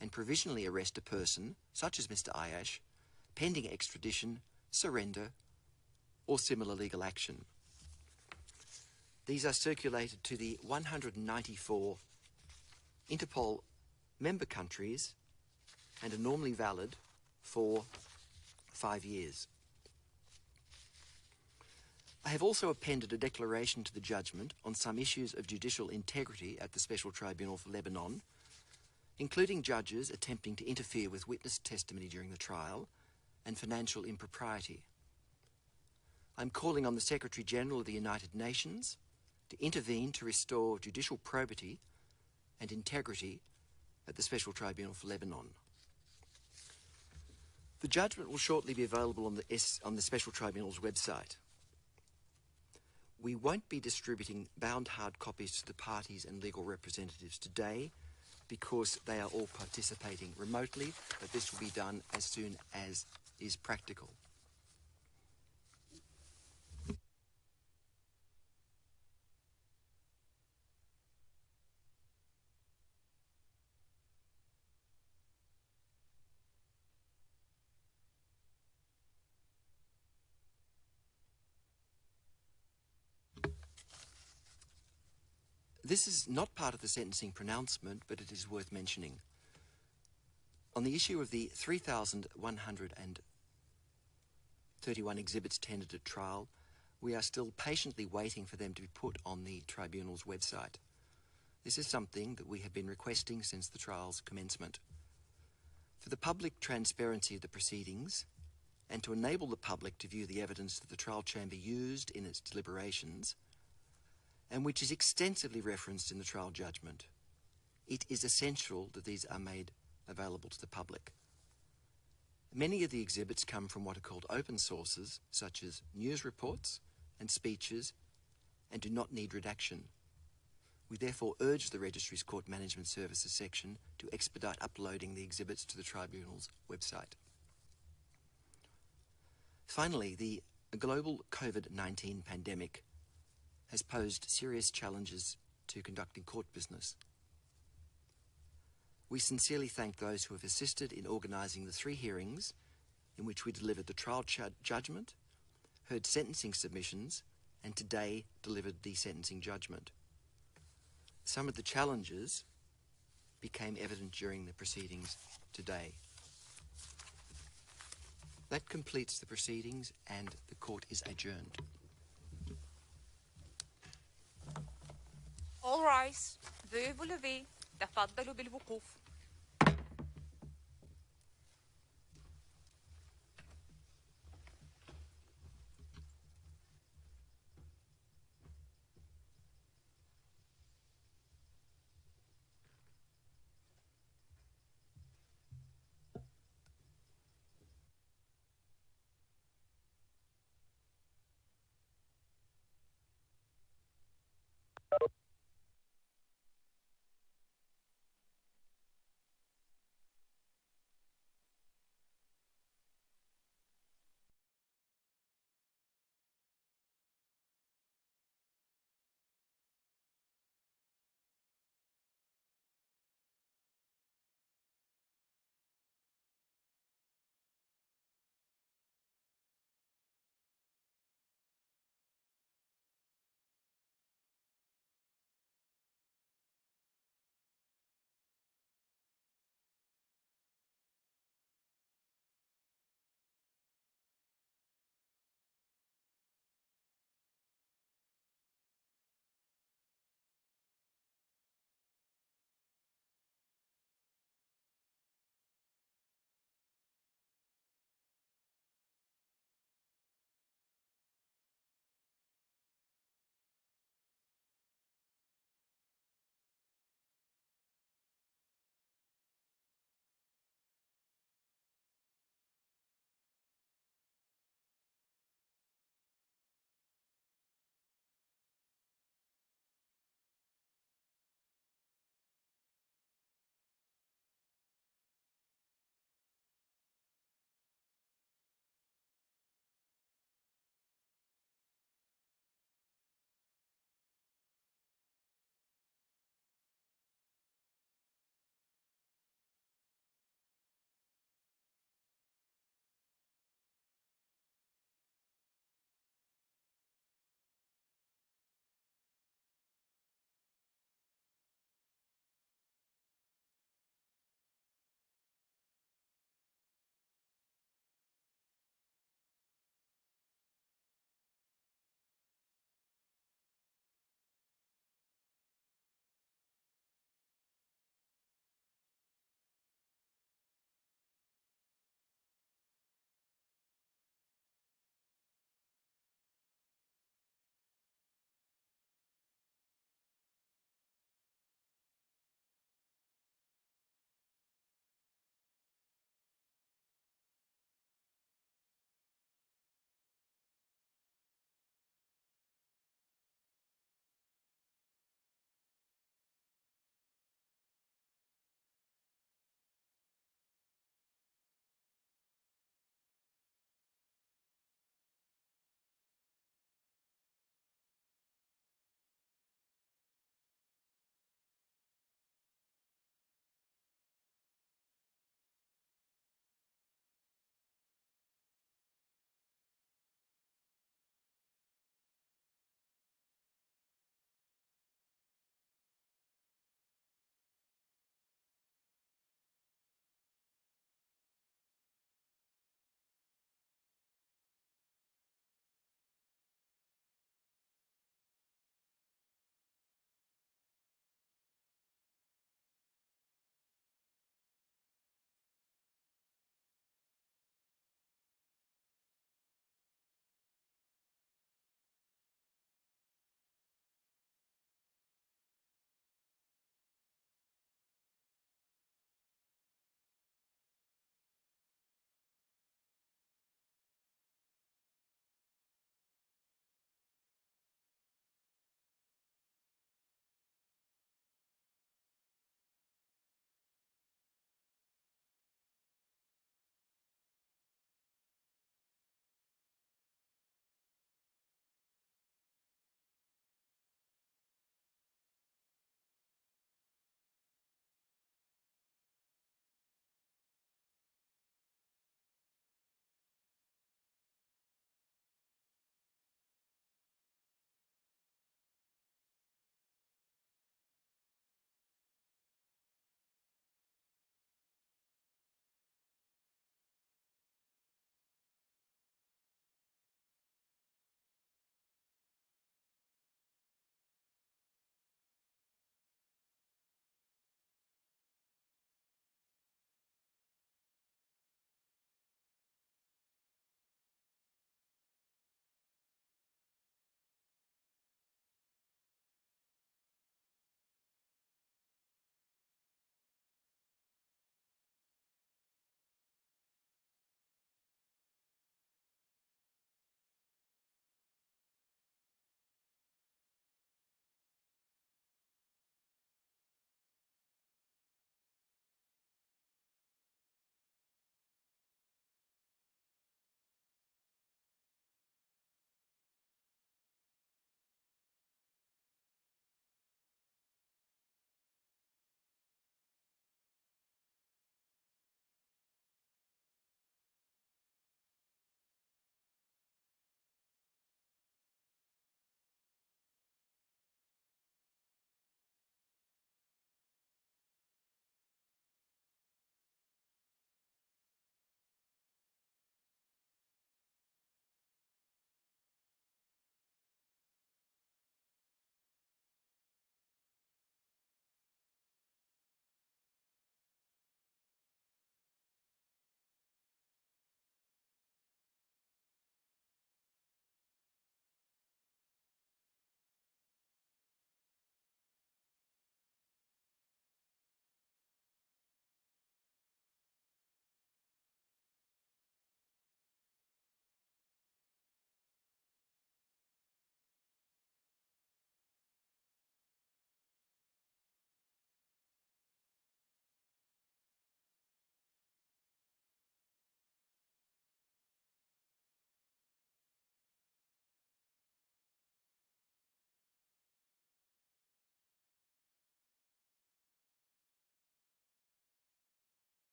and provisionally arrest a person, such as Mr. Ayyash, pending extradition, surrender, or similar legal action. These are circulated to the 194 Interpol member countries and are normally valid for 5 years. I have also appended a declaration to the judgment on some issues of judicial integrity at the Special Tribunal for Lebanon, including judges attempting to interfere with witness testimony during the trial and financial impropriety. I'm calling on the Secretary-General of the United Nations to intervene to restore judicial probity and integrity at the Special Tribunal for Lebanon. The judgment will shortly be available on the Special Tribunal's website. We won't be distributing bound hard copies to the parties and legal representatives today because they are all participating remotely, but this will be done as soon as is practical. This is not part of the sentencing pronouncement, but it is worth mentioning. On the issue of the 3,131 exhibits tendered at trial, we are still patiently waiting for them to be put on the tribunal's website. This is something that we have been requesting since the trial's commencement. For the public transparency of the proceedings, and to enable the public to view the evidence that the trial chamber used in its deliberations, and which is extensively referenced in the trial judgment, it is essential that these are made available to the public. Many of the exhibits come from what are called open sources, such as news reports and speeches, and do not need redaction. We therefore urge the Registry's Court Management Services section to expedite uploading the exhibits to the Tribunal's website. Finally, the global COVID-19 pandemic has posed serious challenges to conducting court business. We sincerely thank those who have assisted in organising the 3 hearings in which we delivered the trial judgment, heard sentencing submissions, and today delivered the sentencing judgment. Some of the challenges became evident during the proceedings today. That completes the proceedings and the court is adjourned. All rise. Veuillez vous lever. تفضلوا بالوقوف.